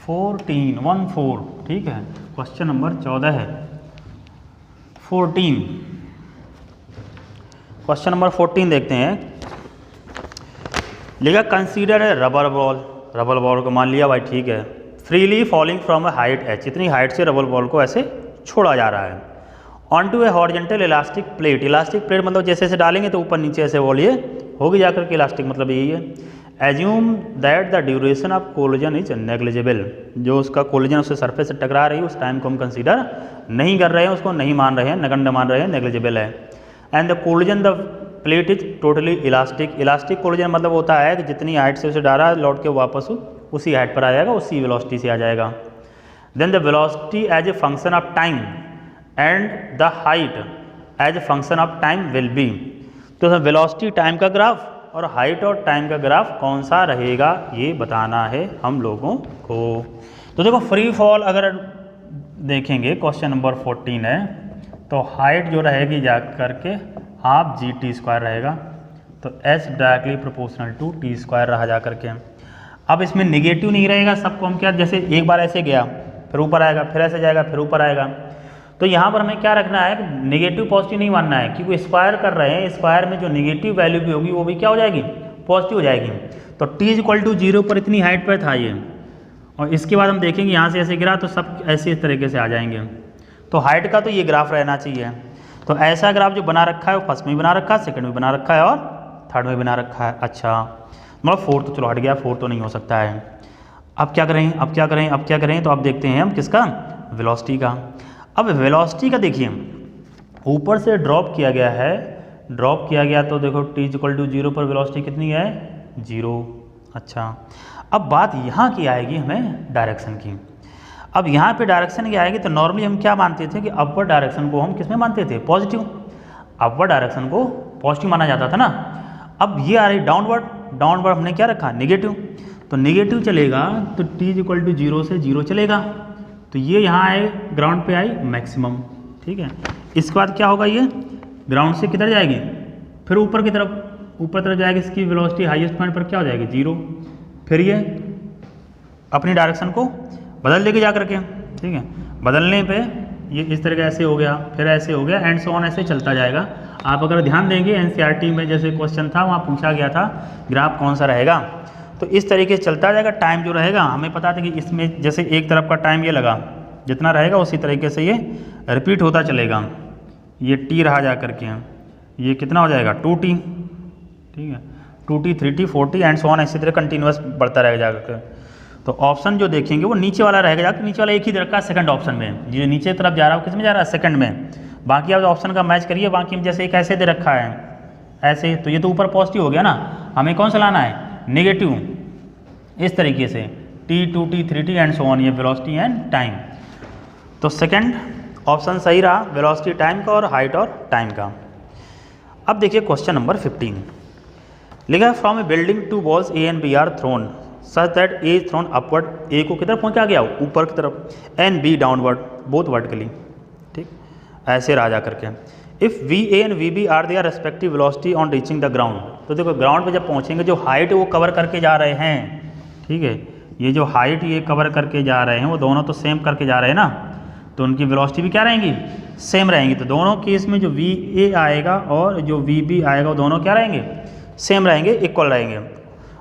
14। ठीक है, क्वेश्चन नंबर 14 है। 14 क्वेश्चन नंबर 14 देखते हैं। लिखा कंसीडर है रबर बॉल को मान लिया भाई, ठीक है, freely falling from a height h, इतनी हाइट से रबर बॉल को ऐसे छोड़ा जा रहा है on to a horizontal elastic plate. Elastic plate मतलब जैसे ऐसे डालेंगे तो ऊपर नीचे ऐसे बॉल ये होगी जाकर के, इलास्टिक मतलब यही है। Assume that the duration of collision is negligible. जो उसका कोलिजन उससे सरफेस से टकरा रही है उस टाइम को हम कंसीडर नहीं कर रहे हैं, उसको नहीं मान रहे हैं, नगण्य मान रहे हैं, नेग्लिजिबल है। And the collision the plate is totally elastic. Elastic collision मतलब होता है कि जितनी हाइट से उसे डाला लौट के वापस उसी हाइट पर आ जाएगा, उसी वेलोसिटी से आ जाएगा। Then the velocity as a function of time and the height as a function of time will be. तो वेलोसिटी टाइम का ग्राफ और हाइट और टाइम का ग्राफ कौन सा रहेगा ये बताना है हम लोगों को। तो देखो फ्री फॉल अगर देखेंगे क्वेश्चन नंबर 14 है, तो हाइट जो रहेगी जा करके हाफ जी टी स्क्वायर रहेगा, तो h directly proportional to t square रहा जा करके। अब इसमें निगेटिव नहीं रहेगा, सबको हम क्या, जैसे एक बार ऐसे गया फिर ऊपर आएगा, फिर ऐसे जाएगा फिर ऊपर आएगा, तो यहाँ पर हमें क्या रखना है, निगेटिव पॉजिटिव नहीं मानना है, क्योंकि स्क्वायर कर रहे हैं, स्क्वायर में जो निगेटिव वैल्यू भी होगी वो भी क्या हो जाएगी, पॉजिटिव हो जाएगी। तो टी इज इक्वल टू 0 पर इतनी हाइट पर था ये, और इसके बाद हम देखेंगे यहाँ से ऐसे गिरा तो सब ऐसे इस तरीके से आ जाएंगे। तो हाइट का तो ये ग्राफ रहना चाहिए। तो ऐसा ग्राफ जो बना रखा है वो फर्स्ट में भी बना रखा है, सेकंड में बना रखा है और थर्ड में बना रखा है। अच्छा मतलब फोर्थ तो चलो हट गया, फोर्थ तो नहीं हो सकता है। अब क्या करें, अब क्या करें, अब क्या करें, तो अब देखते हैं हम किसका, वेलोसिटी का। अब वेलोसिटी का देखिए ऊपर से ड्रॉप किया गया है, ड्रॉप किया गया तो देखो टी इज इक्वल टू 0 पर वेलोसिटी कितनी है, 0। अच्छा अब बात यहाँ की आएगी हमें डायरेक्शन की। अब यहाँ पे डायरेक्शन की आएगी तो नॉर्मली हम क्या मानते थे कि अपवर्ड डायरेक्शन को हम किस में मानते थे, पॉजिटिव। अपवर्ड डायरेक्शन को पॉजिटिव माना जाता था ना। अब ये आ रही डाउनवर्ड, डाउनवर्ड हमने क्या रखा, नेगेटिव। तो नेगेटिव चलेगा तो टी इज इक्वल टू 0 से 0 चलेगा, तो ये यहाँ आए ग्राउंड पे आई मैक्सिमम, ठीक है। इसके बाद क्या होगा, ये ग्राउंड से किधर जाएगी, फिर ऊपर की तरफ, ऊपर तरफ जाएगी, इसकी वेलोसिटी हाईएस्ट पॉइंट पर क्या हो जाएगी, 0। फिर ये अपनी डायरेक्शन को बदल देगी जा करके, ठीक है। बदलने पे ये इस तरह का ऐसे हो गया, फिर ऐसे हो गया, एंड सो ऑन ऐसे चलता जाएगा। आप अगर ध्यान देंगे एनसीईआरटी में जैसे क्वेश्चन था वहाँ पूछा गया था ग्राफ कौन सा रहेगा, तो इस तरीके से चलता जाएगा। टाइम जो रहेगा हमें पता था कि इसमें जैसे एक तरफ का टाइम ये लगा जितना रहेगा उसी तरीके से ये रिपीट होता चलेगा। ये टी रहा जा करके, ये कितना हो जाएगा 2t, ठीक है, 2t 3t 4t and so on, इसी तरह कंटिन्यूअस बढ़ता रहेगा जा करके। तो ऑप्शन जो देखेंगे वो नीचे वाला रहेगा, जाकर नीचे वाला एक ही रखा है सेकंड ऑप्शन में, जो नीचे तरफ जा रहा है किस में जा रहा है, सेकंड में। बाकी आप ऑप्शन का मैच करिए, बाकी हम जैसे एक ऐसे दे रखा है ऐसे, तो ये तो ऊपर पॉजिटिव हो गया ना, हमें कौन सा लाना है, नेगेटिव, इस तरीके से t 2t 3t and so on, ये वेलोसिटी एंड टाइम। तो सेकंड ऑप्शन सही रहा, वेलोसिटी टाइम का और हाइट और टाइम का। अब देखिए क्वेश्चन नंबर 15 लिखा, from a building 2 balls A and B are thrown such that A is thrown upward, A को किधर पहुंचा गया, ऊपर की तरफ, and B downward, both vertically, ठीक, ऐसे रहा जा करके। If VA and VB are their respective velocity on reaching the ground, तो देखो ग्राउंड पे जब पहुंचेंगे जो हाइट वो कवर करके जा रहे हैं, ठीक है, ये जो हाइट ये कवर करके जा रहे हैं वो दोनों तो सेम करके जा रहे हैं ना, तो उनकी वेलोसिटी भी क्या रहेंगी, सेम रहेंगी। तो दोनों केस में जो VA आएगा और जो VB आएगा वो दोनों क्या रहेंगे, सेम रहेंगे, इक्वल रहेंगे।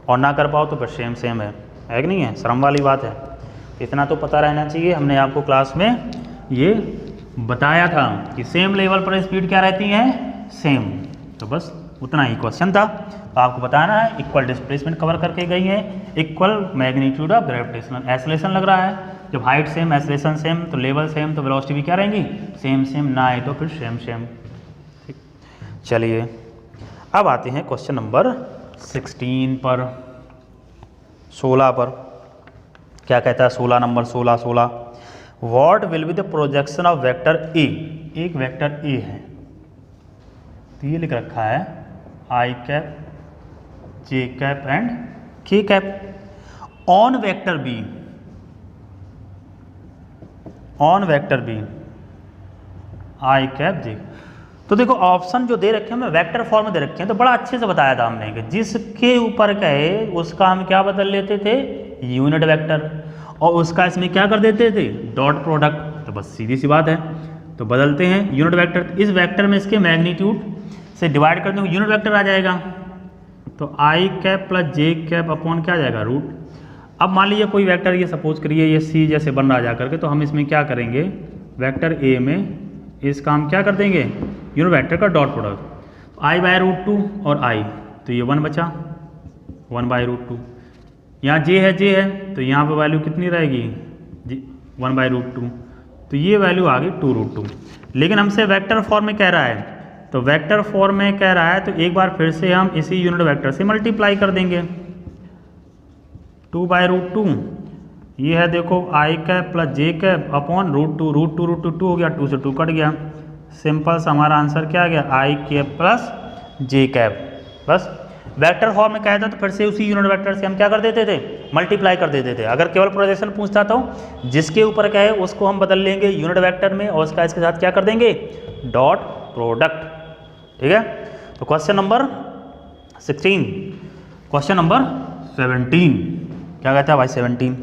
और ना कर पाओ तो फिर सेम सेम है कि नहीं है, शर्म वाली बात है। इतना तो पता रहना चाहिए, हमने आपको क्लास में ये बताया था कि सेम लेवल पर स्पीड क्या रहती है, सेम। तो बस उतना ही क्वेश्चन था, तो आपको बताना है इक्वल डिस्प्लेसमेंट कवर करके गई है, equal magnitude of gravitational acceleration लग रहा है। जब हाइट सेम, एक्सेलरेशन सेम, तो लेवल सेम, तो वेलोसिटी भी क्या रहेंगी, सेम सेम, ना आए तो फिर सेम सेम, ठीक। चलिए अब आते हैं क्वेश्चन नंबर 16 पर, 16 पर क्या कहता है, 16 number 16 what will be the projection of vector A, एक वेक्टर ए है, तो ये लिख रखा है I cap, J cap and K cap on vector B, on vector B I cap J. तो देखो ऑप्शन जो दे रखे हैं हमें वेक्टर फॉर्म में दे रखे हैं, तो बड़ा अच्छे से बताया था हमने कि जिसके ऊपर कहे उसका हम क्या बदल लेते थे, यूनिट वेक्टर, और उसका इसमें क्या कर देते थे, डॉट प्रोडक्ट। तो बस सीधी सी बात है, तो बदलते हैं यूनिट वेक्टर, इस वेक्टर में इसके मैग्नीट्यूड से डिवाइड कर देंगे, यूनिट वेक्टर आ जाएगा। तो आई कैप प्लस जे कैप अपॉन क्या आ जाएगा, रूट। अब मान लीजिए कोई वेक्टर ये सपोज करिए ये सी जैसे बन रहा जा करके, तो हम इसमें क्या करेंगे, वेक्टर ए में इसका हम क्या कर देंगे, यूनिट वेक्टर का dot product, i by root 2 और आई, तो ये 1 बचा, 1 बाय रूट 2। यहाँ जे है तो यहाँ पे वैल्यू कितनी रहेगी, 1 बाय रूट 2, तो ये वैल्यू आ गई 2 रूट 2। लेकिन हमसे वेक्टर फॉर्म में कह रहा है, तो वेक्टर फॉर्म में कह रहा है तो एक बार फिर से हम इसी यूनिट वेक्टर से मल्टीप्लाई कर देंगे, 2 बाय रूट 2 ये है देखो आई कैप प्लस जे कैप अपॉन रूट टू हो गया, 2 से 2 कट गया, सिंपल सा हमारा आंसर क्या आ गया, आई कैप प्लस जे कैप। बस वेक्टर फॉर्म में कहता तो फिर से उसी यूनिट वेक्टर से हम क्या कर देते थे, मल्टीप्लाई कर देते थे। अगर केवल प्रोजेक्शन पूछता तो जिसके ऊपर कहे उसको हम बदल लेंगे यूनिट वेक्टर में और उसका इसके साथ क्या कर देंगे, डॉट प्रोडक्ट। ठीक है, तो क्वेश्चन नंबर 16, क्वेश्चन नंबर 17 क्या कहता है भाई, 17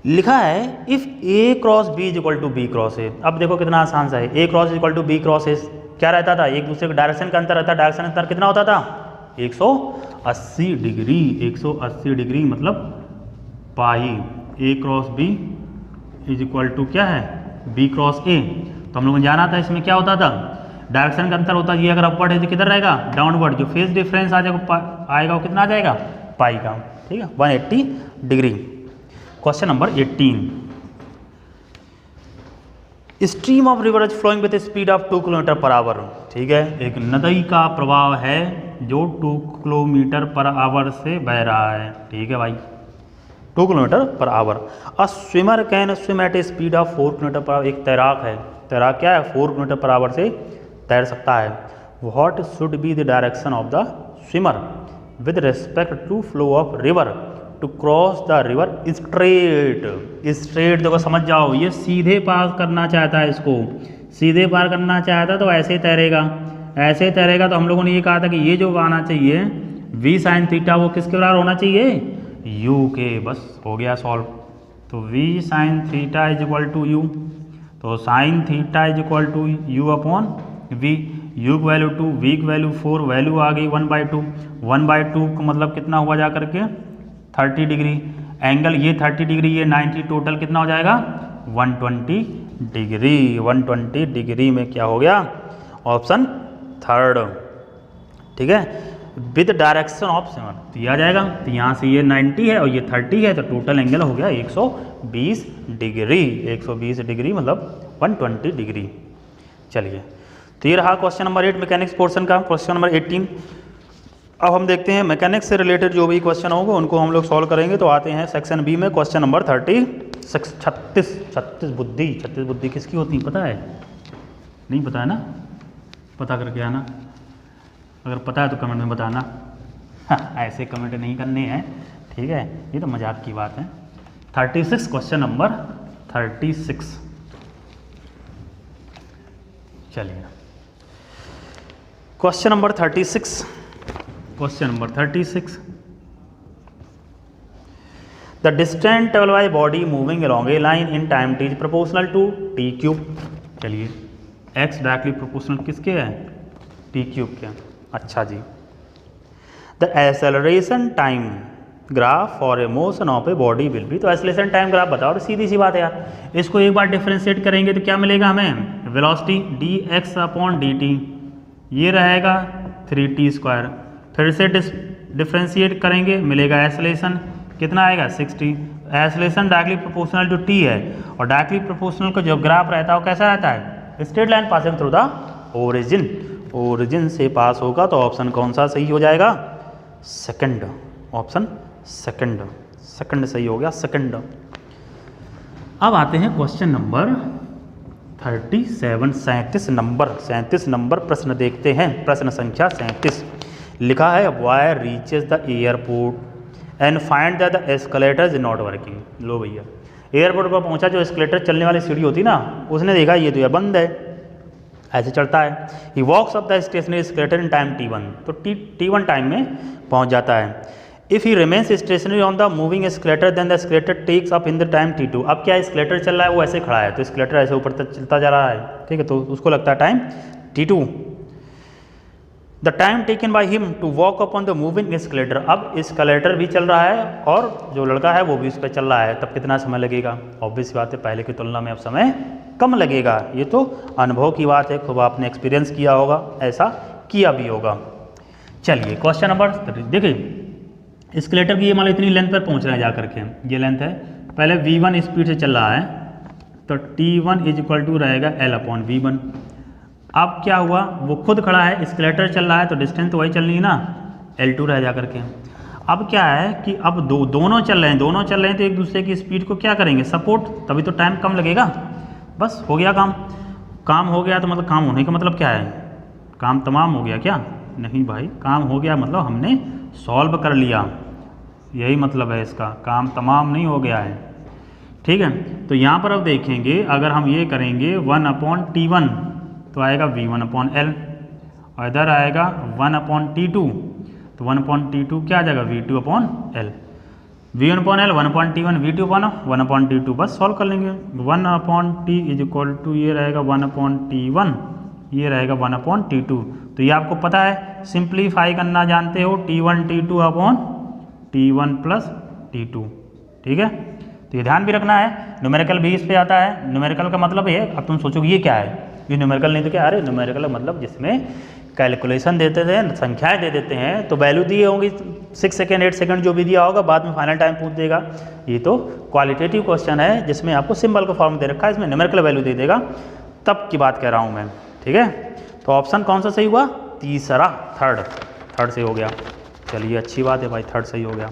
लिखा है if A cross B is equal to B cross A. अब देखो कितना आसान सा है, A cross is equal to B cross A क्या रहता था, एक दूसरे के डायरेक्शन का अंतर रहता, डायरेक्शन अंतर कितना होता था 180 डिग्री, 180 डिग्री मतलब pi. A cross B is equal to क्या है, बी क्रॉस ए। तो हम लोगों ने जाना था इसमें क्या होता था, डायरेक्शन का अंतर होता है, ये अगर अपवर्ड है तो किधर रहेगा, डाउनवर्ड, जो फेज डिफरेंस आ आएगा वो कितना आ जाएगा, पाई का। ठीक है, 180 degree. Question number 18, stream of river is flowing with speed of 2 kilometre per hour. ठीक है, एक नदी का प्रवाह है जो 2 किलोमीटर पर आवर से बह रहा है। ठीक है भाई, 2 kilometre per hour. A swimmer can swim at a speed of 4 kilometre per hour. एक तैराक है, तैराक क्या है 4 किलोमीटर पर आवर से तैर सकता है। What should be the direction of the swimmer with respect to flow of river to cross the river straight. Straight देखो समझ जाओ, ये सीधे पार करना चाहता है, इसको सीधे पार करना चाहता तो ऐसे तैरेगा, ऐसे तैरेगा। तो हम लोगों ने ये कहा था कि ये जो आना चाहिए v साइन थीटा वो किसके बराबर होना चाहिए, u के। बस हो गया सॉल्व। तो v sine theta is equal to u, तो sine theta is equal to u upon v। u की वैल्यू 2, v की वैल्यू 4, वैल्यू आ गई 1/2। 1/2 का मतलब कितना हुआ जा करके 30 डिग्री। एंगल ये 30 डिग्री, ये 90, टोटल कितना हो जाएगा 120 डिग्री। 120 डिग्री में क्या हो गया, ऑप्शन थर्ड। ठीक है, विद डायरेक्शन ऑफ स्विमर तो ये आ जाएगा। तो यहाँ से ये 90 है और ये 30 है, तो टोटल एंगल हो गया 120 डिग्री। 120 डिग्री मतलब 120 डिग्री। चलिए, तो ये रहा क्वेश्चन नंबर 8 मैकेनिक्स पोर्शन का। क्वेश्चन नंबर 18 अब हम देखते हैं मैकेनिक्स से रिलेटेड जो भी क्वेश्चन होंगे उनको हम लोग सॉल्व करेंगे। तो आते हैं सेक्शन बी में, क्वेश्चन नंबर 36 बुद्धि किसकी होती है पता है, नहीं पता है ना, पता करके आना, अगर पता है तो कमेंट में बताना। ऐसे कमेंट नहीं करने हैं, ठीक है, ये तो मजाक की बात है। 36 क्वेश्चन नंबर 36। चलिए question number 36, question number 36। The distance travel by body moving along a line in time t is proportional to t cube. चलिए एक्स डायरेक्टली प्रोपोर्शनल किसके है, टी क्यूब के। अच्छा जी, the acceleration time graph for a motion of a body will be. तो acceleration time graph बताओ, तो सीधी सी बात है यार, इसको एक बार डिफ्रेंशिएट करेंगे तो क्या मिलेगा हमें, वेलोसिटी dx अपॉन dt, ये रहेगा 3t²। फिर से डिफ्रेंशिएट करेंगे, मिलेगा एक्सेलरेशन कितना आएगा 60। Acceleration directly proportional to t है, और डायरेक्टली प्रोपोर्शनल का जो ग्राफ रहता है वो कैसा रहता है, straight line passing through the origin. Origin से पास होगा, तो ऑप्शन कौन सा सही हो जाएगा, सेकंड। ऑप्शन सेकंड सही हो गया, सेकंड। अब आते हैं क्वेश्चन नंबर 37, 37 नंबर प्रश्न देखते हैं। प्रश्न संख्या 37 लिखा है, Y reaches the airport and find that the escalator is not working. लो भैया, एयरपोर्ट पर पहुंचा, जो एस्केलेटर चलने वाली सीढ़ी होती ना, उसने देखा ये तो यार बंद है, ऐसे चलता है। He walks up the stationary escalator in time t1, तो t1 टाइम में पहुंच जाता है। If he remains stationary on the moving escalator then the escalator takes up in the time t2। अब क्या एस्केलेटर चल रहा है, वो ऐसे खड़ा है, तो एस्केलेटर ऐसे ऊपर तक चलता जा रहा है, ठीक है, तो उसको लगता है time t2। The time taken by him to walk up on the moving escalator. अब एस्केलेटर भी चल रहा है और जो लड़का है वो भी उस पर चल रहा है, तब कितना समय लगेगा, ऑब्वियस बात है पहले की तुलना में अब समय कम लगेगा। ये तो अनुभव की बात है, खूब आपने एक्सपीरियंस किया होगा, ऐसा किया भी होगा। चलिए क्वेश्चन नंबर देखिए, एस्केलेटर की ये मान लो इतनी लेंथ पर पहुंच रहा है जा करके, ये लेंथ है, पहले v1 स्पीड से चल रहा है, तो t1 इज इक्वल टू रहेगा l अपॉन v1। अब क्या हुआ, वो खुद खड़ा है, एस्केलेटर चल रहा है, तो डिस्टेंस तो वही चलनी है ना, L2 रह जा करके। अब क्या है कि अब दोनों चल रहे हैं तो एक दूसरे की स्पीड को क्या करेंगे, सपोर्ट, तभी तो टाइम कम लगेगा। बस हो गया काम हो गया तो मतलब काम होने का मतलब क्या है, काम तमाम हो गया क्या, नहीं भाई, काम हो गया मतलब हमने सॉल्व कर लिया, यही मतलब है इसका, काम तमाम नहीं हो गया है। ठीक है, तो यहाँ पर अब देखेंगे अगर हम ये करेंगे 1/T1 तो आएगा V1/L, और इधर आएगा 1/T2 तो 1/T2 क्या आ जाएगा V2/L, V1/L 1/T1 V2/1/T2, बस सॉल्व कर लेंगे। 1/T = ये रहेगा 1/T1, ये रहेगा 1/T2। तो ये आपको पता है, सिंप्लीफाई करना जानते हो, T1 T2/T1 + T2। ठीक है, तो ये ध्यान भी रखना है। न्यूमेरिकल भी इस पे आता है। न्यूमेरिकल का मतलब ये, अब तुम सोचोगे ये क्या है, ये न्यूमेरिकल नहीं तो क्या, अरे न्यूमेरिकल का मतलब जिसमें कैलकुलेशन देते थे, संख्याएं दे देते हैं, तो वैल्यू दी होंगी 6 सेकेंड 8 सेकेंड जो भी दिया होगा, बाद में फाइनल टाइम पूछ देगा। ये तो क्वालिटेटिव क्वेश्चन है जिसमें आपको सिंबल का फॉर्म दे रखा है, इसमें न्यूमेरिकल वैल्यू दे देगा, तब की बात कह रहा हूँ मैं। ठीक है, तो ऑप्शन कौन सा सही हुआ, तीसरा, थर्ड सही हो गया। चलिए अच्छी बात है भाई, थर्ड सही हो गया।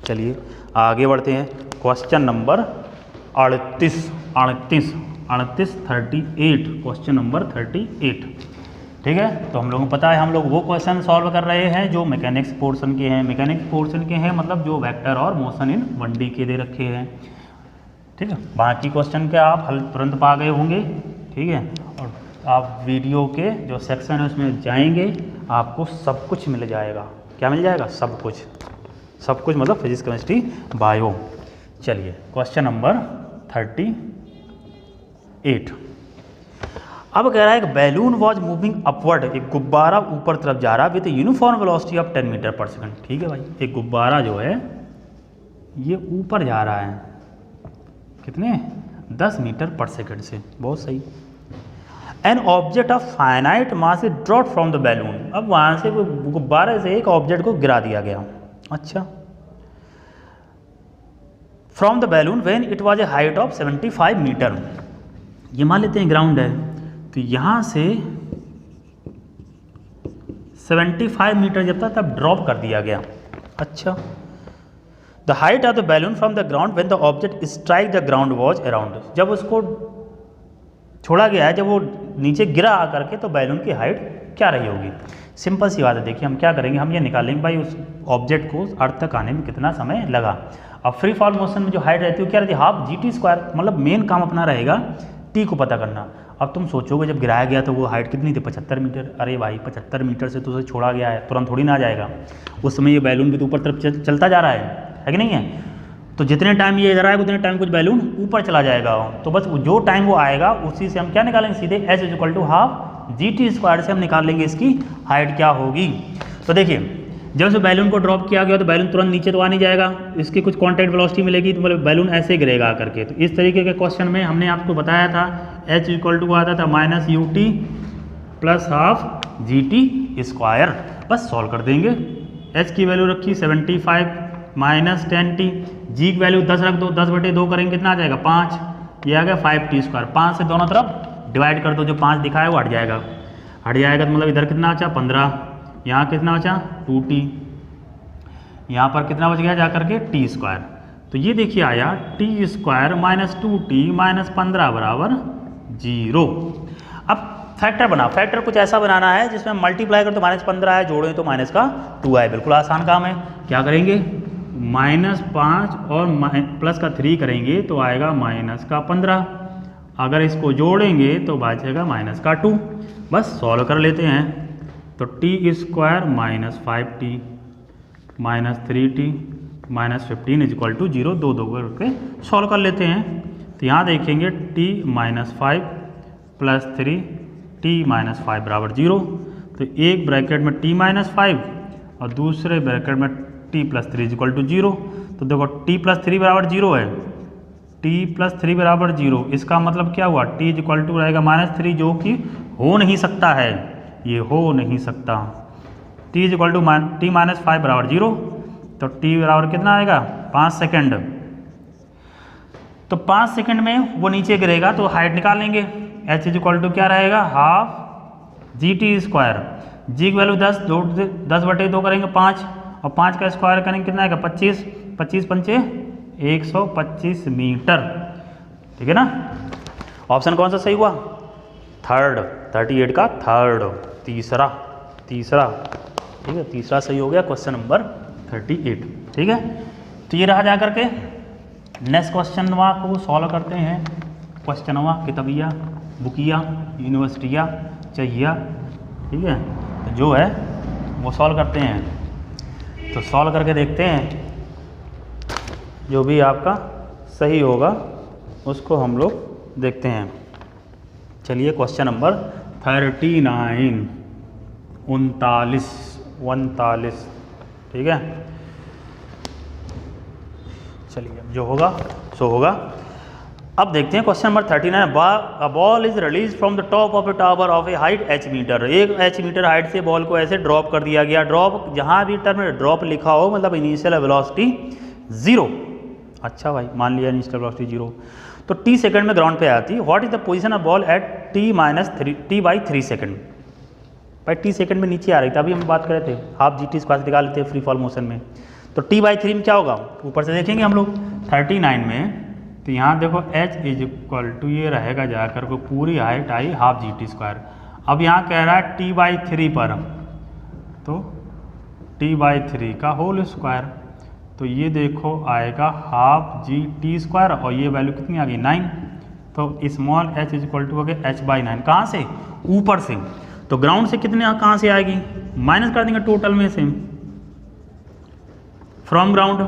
चलिए आगे बढ़ते हैं, क्वेश्चन नंबर 38, क्वेश्चन नंबर 38। ठीक है, तो हम लोगों को पता है, हम लोग वो क्वेश्चन सॉल्व कर रहे हैं जो मैकेनिक्स पोर्शन के हैं। मैकेनिक्स पोर्शन के हैं मतलब जो वेक्टर और मोशन इन 1D के दे रखे हैं। ठीक है, बाकी क्वेश्चन के आप हल तुरंत पा गए होंगे। ठीक है, और आप वीडियो के जो सेक्शन है उसमें जाएंगे, आपको सब कुछ मिल जाएगा। क्या मिल जाएगा, सब कुछ मतलब फिजिक्स केमिस्ट्री बायो। चलिए क्वेश्चन नंबर 38। अब कह रहा है, एक बैलून वॉज मूविंग अपवर्ड, एक गुब्बारा ऊपर तरफ जा रहा with uniform velocity of 10 metre per second. ठीक है भाई, एक गुब्बारा जो है ये ऊपर जा रहा है, कितने, 10 मीटर पर सेकंड से, बहुत सही। An object of finite mass is dropped from the balloon, अब वहाँ से गुब्बारे से एक ऑब्जेक्ट को गिरा दिया गया। अच्छा, from the balloon when it was a height of 75 metre, ये मान लेते हैं ग्राउंड है, तो यहाँ से 75 मीटर जब तक तब ड्रॉप कर दिया गया। अच्छा, the height of the balloon from the ground when the object strike the ground was around, जब उसको छोड़ा गया है, जब वो नीचे गिरा आकर के, तो बैलून की हाइट क्या रही होगी। सिंपल सी बात है, देखिए हम क्या करेंगे, हम ये निकालेंगे भाई उस ऑब्जेक्ट को अर्थ तक आने में कितना समय लगा। अब फ्री फॉल मोशन में जो हाइट रहती है क्या रहती है, हाफ GT², मतलब मेन काम अपना रहेगा T को पता करना। अब तुम सोचोगे जब गिराया गया तो वो हाइट कितनी थी, 75 मीटर। अरे भाई 75 मीटर से तो उसे छोड़ा गया है, तुरंत थोड़ी ना आ जाएगा, उस समय ये बैलून भी तो ऊपर तरफ चलता जा रहा है कि नहीं है। तो जितने टाइम ये इधर आएगा उतने टाइम कुछ बैलून ऊपर चला जाएगा, तो बस जो टाइम वो आएगा उसी से हम क्या निकालेंगे, सीधे H = हाफ GT² से हम निकाल लेंगे इसकी हाइट क्या होगी। तो देखिए जब से बैलून को ड्रॉप किया गया तो बैलून तुरंत नीचे तो आ नहीं जाएगा, इसकी कुछ कांटेक्ट वेलोसिटी मिलेगी, तो मतलब बैलून ऐसे गिरेगा आकर के। तो इस तरीके के क्वेश्चन में हमने आपको बताया था H = आता था -UT + हाफ GT², बस सॉल्व कर देंगे। H की वैल्यू रखी 75 - 10T, G की वैल्यू 10 रख दो, 10/2 करेंगे कितना आ जाएगा 5, ये आ गया 5T²। 5 से दोनों तरफ डिवाइड कर दो, जो 5 दिखा है वो हट जाएगा तो मतलब इधर कितना बचा 15, यहाँ कितना बचा 2T, यहाँ पर कितना बच गया जाकर के T²। तो ये देखिए आया T² - 2T - 15 = 0। अब फैक्टर बना, फैक्टर कुछ ऐसा बनाना है जिसमें मल्टीप्लाई कर तो -15 है, जोड़ें तो -2 है, बिल्कुल आसान काम है। क्या करेंगे, -5 और +3 करेंगे तो आएगा -15, अगर इसको जोड़ेंगे तो बचेगा -2, बस सॉल्व कर लेते हैं। तो T² - 5T - 3T - 15 = 0, 2 करके सॉल्व कर लेते हैं। तो यहाँ देखेंगे T - 5 + 3 T - 5 = 0, तो एक ब्रैकेट में T - 5 और दूसरे ब्रैकेट में T + 3 = 0। तो देखो T + 3 = 0 है, T + 3 = 0, इसका मतलब क्या हुआ, T = रहेगा -3, जो कि हो नहीं सकता है, ये हो नहीं सकता। T = T - 5 = 0, तो T बराबर कितना आएगा 5 सेकेंड। तो 5 सेकेंड में वो नीचे गिरेगा तो हाइट निकाल लेंगे। H = क्या रहेगा, हाफ GT², G की वैल्यू 10, 10/2 करेंगे 5, और 5 का स्क्वायर करेंगे कितना आएगा 25, 25 पंचे 125 मीटर, ठीक है ना। ऑप्शन कौन सा सही हुआ? थर्ड, 38 का थर्ड, तीसरा, ठीक है, तीसरा सही हो गया क्वेश्चन नंबर 38, ठीक है। तो ये रहा जा करके। नेक्स्ट क्वेश्चन को सॉल्व करते हैं। क्वेश्चन किताबिया, बुकिया, यूनिवर्सिटिया चाहिए, ठीक है। तो जो है वो सॉल्व करते हैं। तो सॉल्व करके देखते हैं, जो भी आपका सही होगा उसको हम लोग देखते हैं। चलिए क्वेश्चन नंबर 39, 39, ठीक है। चलिए जो होगा सो होगा। अब देखते हैं question number 39। A ball is release from the top of a tower of a height h metre. 1 h metre height से बॉल को ऐसे ड्रॉप कर दिया गया। ड्रॉप, जहाँ भी टर्म में ड्रॉप लिखा हो मतलब इनिशियल वेलोसिटी 0। अच्छा भाई, मान लिया इनिशियल वेलोसिटी 0, तो t सेकंड में ग्राउंड पे आती है। What is the position of ball at t/3 second. भाई t सेकंड में नीचे आ रही थी, अभी हम बात कर रहे थे हाफ gt स्क्वायर निकाल लेते हैं फ्री फॉल मोशन में। तो t/3 में क्या होगा, ऊपर से देखेंगे हम लोग 39 में। तो यहाँ देखो h इज इक्वल टू ये रहेगा जाकर को पूरी height I half gt square. अब यहाँ कह रहा है t/3 पर, तो t/3 का होल स्क्वायर, तो ये देखो आएगा हाफ gt स्क्वायर और ये वैल्यू कितनी आ गई 9। तो small h is equal to हो गया h/9। कहाँ से? ऊपर से। तो ग्राउंड से कितने कहाँ से आएगी, माइनस कर देंगे टोटल में से फ्रॉम ग्राउंड,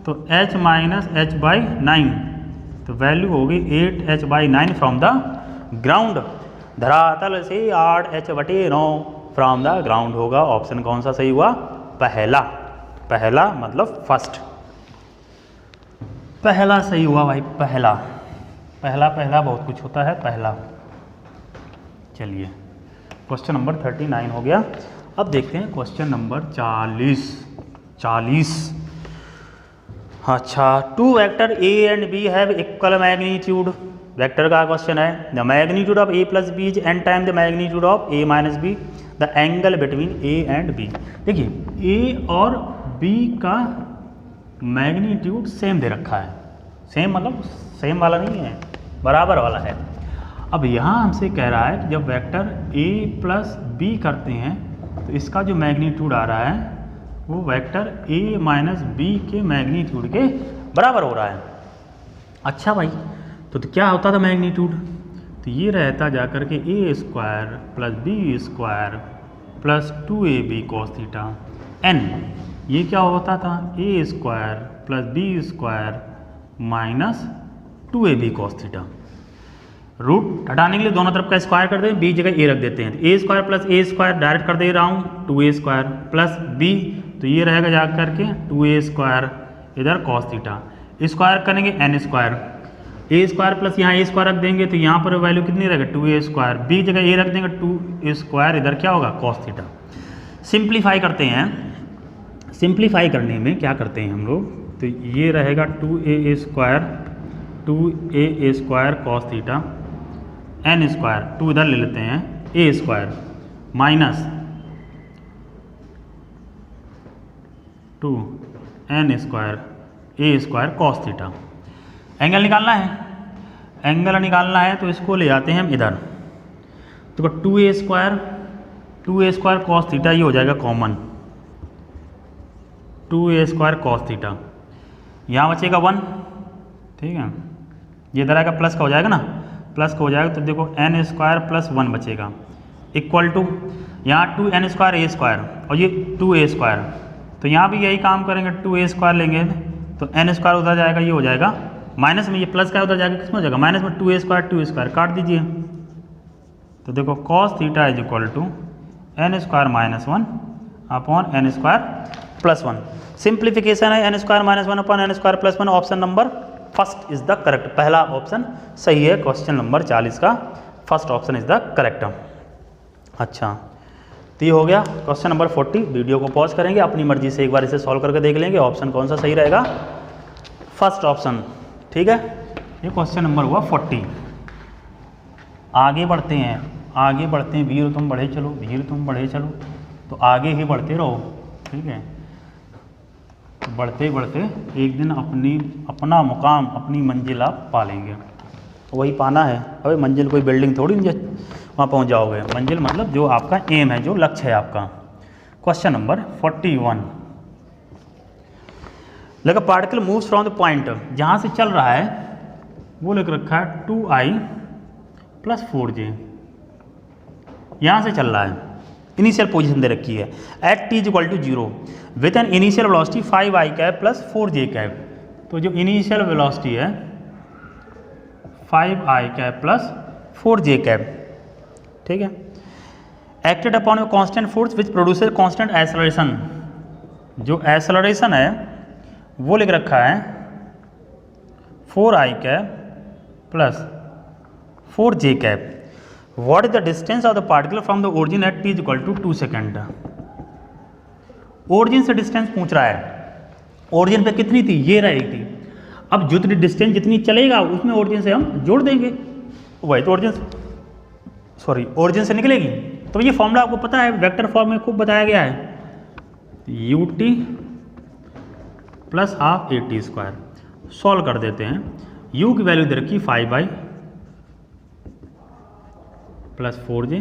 तो h माइनस h/9, तो वैल्यू होगी 8h/9 फ्रॉम द ग्राउंड। धरातल से 8h/9 फ्रॉम द ग्राउंड होगा। ऑप्शन कौन सा सही हुआ? पहला, पहला मतलब फर्स्ट, पहला सही हुआ भाई, पहला, पहला पहला बहुत कुछ होता है, पहला। चलिए क्वेश्चन नंबर 39 हो गया। अब देखते हैं क्वेश्चन नंबर 40। अच्छा, 2 vector a and b have equal magnitude. Vector का क्वेश्चन है। The magnitude of a plus b is n time the magnitude of a minus b, the angle between a and b। देखिए a और b का magnitude same दे रखा है। Same मतलब same वाला नहीं है, बराबर वाला है। अब यहाँ हमसे कह रहा है कि जब वेक्टर a प्लस b करते हैं तो इसका जो मैग्नीट्यूड आ रहा है वो वेक्टर a माइनस b के मैग्नीट्यूड के बराबर हो रहा है। अच्छा भाई, तो क्या होता था मैग्नीट्यूड? तो ये रहता जाकर के a square plus b square plus 2ab cos theta n। ये क्या होता था? a square plus b square minus 2ab cos theta. Root हटाने के लिए दोनों तरफ का स्क्वायर कर दें, b जगह a रख देते हैं। a square plus a square direct कर दे रहा हूँ, 2a स्क्वायर प्लस b, तो ये रहेगा जा करके 2a स्क्वायर इधर cos थीटा। स्क्वायर करेंगे n square, a square plus यहाँ a स्क्वायर रख देंगे तो यहाँ पर वैल्यू कितनी रहेगा 2a स्क्वायर, b जगह a रख देंगे 2a स्क्वायर, इधर क्या होगा cos थीटा। सिंप्लीफाई करते हैं। सिंप्लीफाई करने में क्या करते हैं हम लोग, तो ये रहेगा 2a square cos theta n square, 2 इधर ले लेते हैं a square minus 2n square a square cos theta. Angle निकालना है, एंगल निकालना है तो इसको ले जाते हैं हम इधर, तो 2a स्क्वायर cos थीटा ये हो जाएगा common, 2a square cos theta. यहाँ बचेगा 1, ठीक है, ये इधर आएगा प्लस का हो जाएगा ना, प्लस का हो जाएगा तो देखो n स्क्वायर प्लस 1 बचेगा इक्वल टू यहाँ 2n स्क्वायर a स्क्वायर और ये 2a स्क्वायर, तो यहाँ भी यही काम करेंगे, 2a स्क्वायर लेंगे तो n स्क्वायर उधर जाएगा, ये हो जाएगा माइनस में, ये प्लस का उधर जाएगा किस में हो जाएगा माइनस में, 2a स्क्वायर काट दीजिए, तो देखो cos theta is equal to n square minus 1 upon n square plus 1। Simplification है n square minus 1 upon n square plus 1। Option number first is the correct, पहला ऑप्शन सही है। क्वेश्चन नंबर 40 का first option is the correct. अच्छा, तो ये हो गया क्वेश्चन नंबर 40। वीडियो को पॉज करेंगे, अपनी मर्जी से एक बार इसे सॉल्व करके देख लेंगे ऑप्शन कौन सा सही रहेगा, फर्स्ट ऑप्शन, ठीक है। ये क्वेश्चन नंबर हुआ 40। आगे बढ़ते हैं, आगे बढ़ते हैं, वीर तुम बढ़े चलो, वीर तुम बढ़े चलो, तो आगे ही बढ़ते रहो, ठीक है। बढ़ते बढ़ते एक दिन अपना मुकाम, अपनी मंजिल आप पा लेंगे। वही पाना है। अबे मंजिल कोई बिल्डिंग थोड़ी नहीं वहाँ पहुँच जाओगे। मंजिल मतलब जो आपका एम है, जो लक्ष्य है आपका। क्वेश्चन नंबर 41, लगा particle moves from the point, जहाँ से चल रहा है वो लिख रखा है 2i + 4j, यहाँ से चल रहा है, इनिशियल पोजीशन दे रखी है at t = 0 with an initial velocity 5i + 4j। तो जो इनिशियल वेलोसिटी है 5i + 4j, ठीक है। Acted upon a constant force which produces constant acceleration, जो एक्सेलरेशन है वो लिख रखा है 4i + 4j। What is the distance of the particle from the origin at t = 2 second. Origin से डिस्टेंस पूछ रहा है। ओरिजिन पे कितनी थी, ये रही थी। अब जितनी डिस्टेंस जितनी चलेगा उसमें ओरिजिन से हम जोड़ देंगे, वही तो ओरिजिन से निकलेगी। तो ये फॉर्मूला आपको पता है, वेक्टर फॉर्म में खूब बताया गया है, ut + ½ at²। सॉल्व कर देते हैं। u की वैल्यू दे रखी 5i + 4j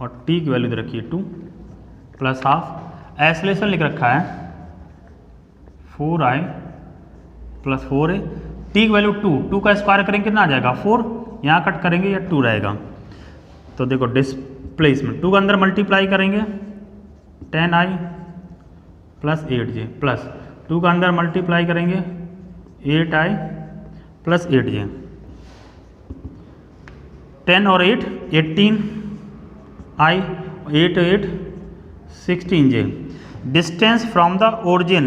और t की वैल्यू दे रखी है 2 + ½ एक्सेलरेशन लिख रखा है 4i + 4a, t की वैल्यू 2 का स्क्वायर करेंगे कितना आ जाएगा 4, यहाँ कट करेंगे या 2 रहेगा। तो देखो डिस्प्लेसमेंट 2 का अंदर मल्टीप्लाई करेंगे 10i + 8j प्लस 2 का अंदर मल्टीप्लाई करेंगे 8i + 8j, 10 और 8 18i, 8 8 16j। Distance from the origin,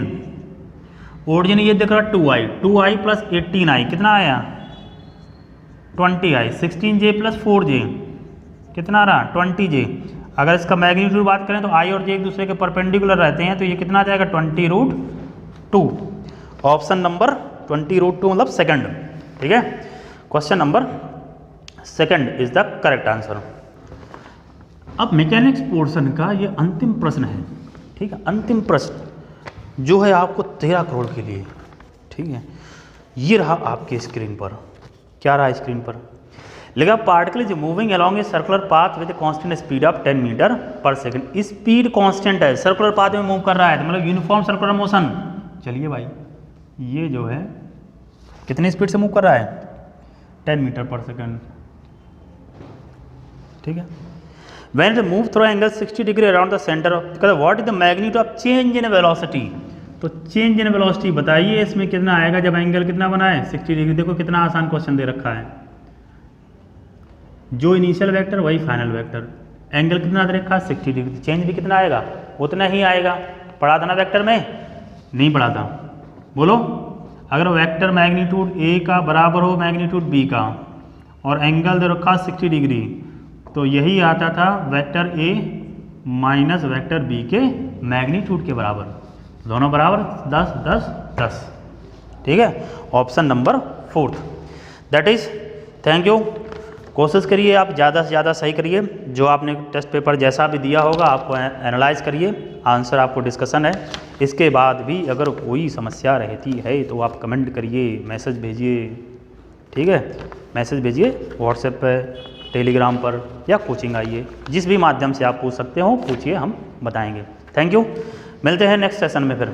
origin ये देख रहा 2i + 18i कितना आया 20i, 16j + 4j कितना आ रहा 20j। अगर इसका मैग्नीट्यूड बात करें तो i और j एक दूसरे के परपेंडिकुलर रहते हैं, तो ये कितना आ जाएगा 20√2। ऑप्शन नंबर 20√2 मतलब सेकंड, ठीक है। Question number second is the correct answer. अब मैकेनिक्स पोर्शन का ये अंतिम प्रश्न है, ठीक है। अंतिम प्रश्न जो है आपको 13 करोड़ के लिए, ठीक है। ये रहा आपके स्क्रीन पर, क्या रहा स्क्रीन पर, लिखा particle is moving along a circular path with constant speed of 10 metre per second. Speed constant है, सर्कुलर पाथ में मूव कर रहा है, तो मतलब यूनिफॉर्म सर्कुलर मोशन। चलिए भाई, ये जो है कितनी स्पीड से मूव कर रहा है 10 मीटर पर सेकंड, ठीक है। When it move through angle 60 degree around the centre of, what is the magnitude of change in velocity. तो चेंज इन वेलोसिटी बताइए इसमें कितना आएगा जब एंगल कितना बना है 60 डिग्री। देखो कितना आसान क्वेश्चन दे रखा है, जो इनिशियल वेक्टर वही फाइनल वेक्टर, एंगल कितना दे रखा है 60 डिग्री, चेंज भी कितना आएगा उतना ही आएगा। पढ़ा था ना वेक्टर में, नहीं पढ़ा था, बोलो। अगर वेक्टर मैग्नीट्यूड a का बराबर हो मैग्नीट्यूड b का और एंगल दे रखा 60 डिग्री, तो यही आता था vector a minus vector b के मैग्नीट्यूड के बराबर, दोनों बराबर 10 10 10, ठीक है। Option number 4 that is. Thank you. कोशिश करिए आप ज़्यादा से ज़्यादा सही करिए, जो आपने टेस्ट पेपर जैसा भी दिया होगा आपको एनालाइज करिए, आंसर आपको डिस्कशन है। इसके बाद भी अगर कोई समस्या रहती है तो आप कमेंट करिए, मैसेज भेजिए, ठीक है। मैसेज भेजिए व्हाट्सएप पे, टेलीग्राम पर, या कोचिंग आइए, जिस भी माध्यम से आप पूछ सकते हो पूछिए, हम बताएंगे। Thank you. मिलते हैं नेक्स्ट सेशन में फिर।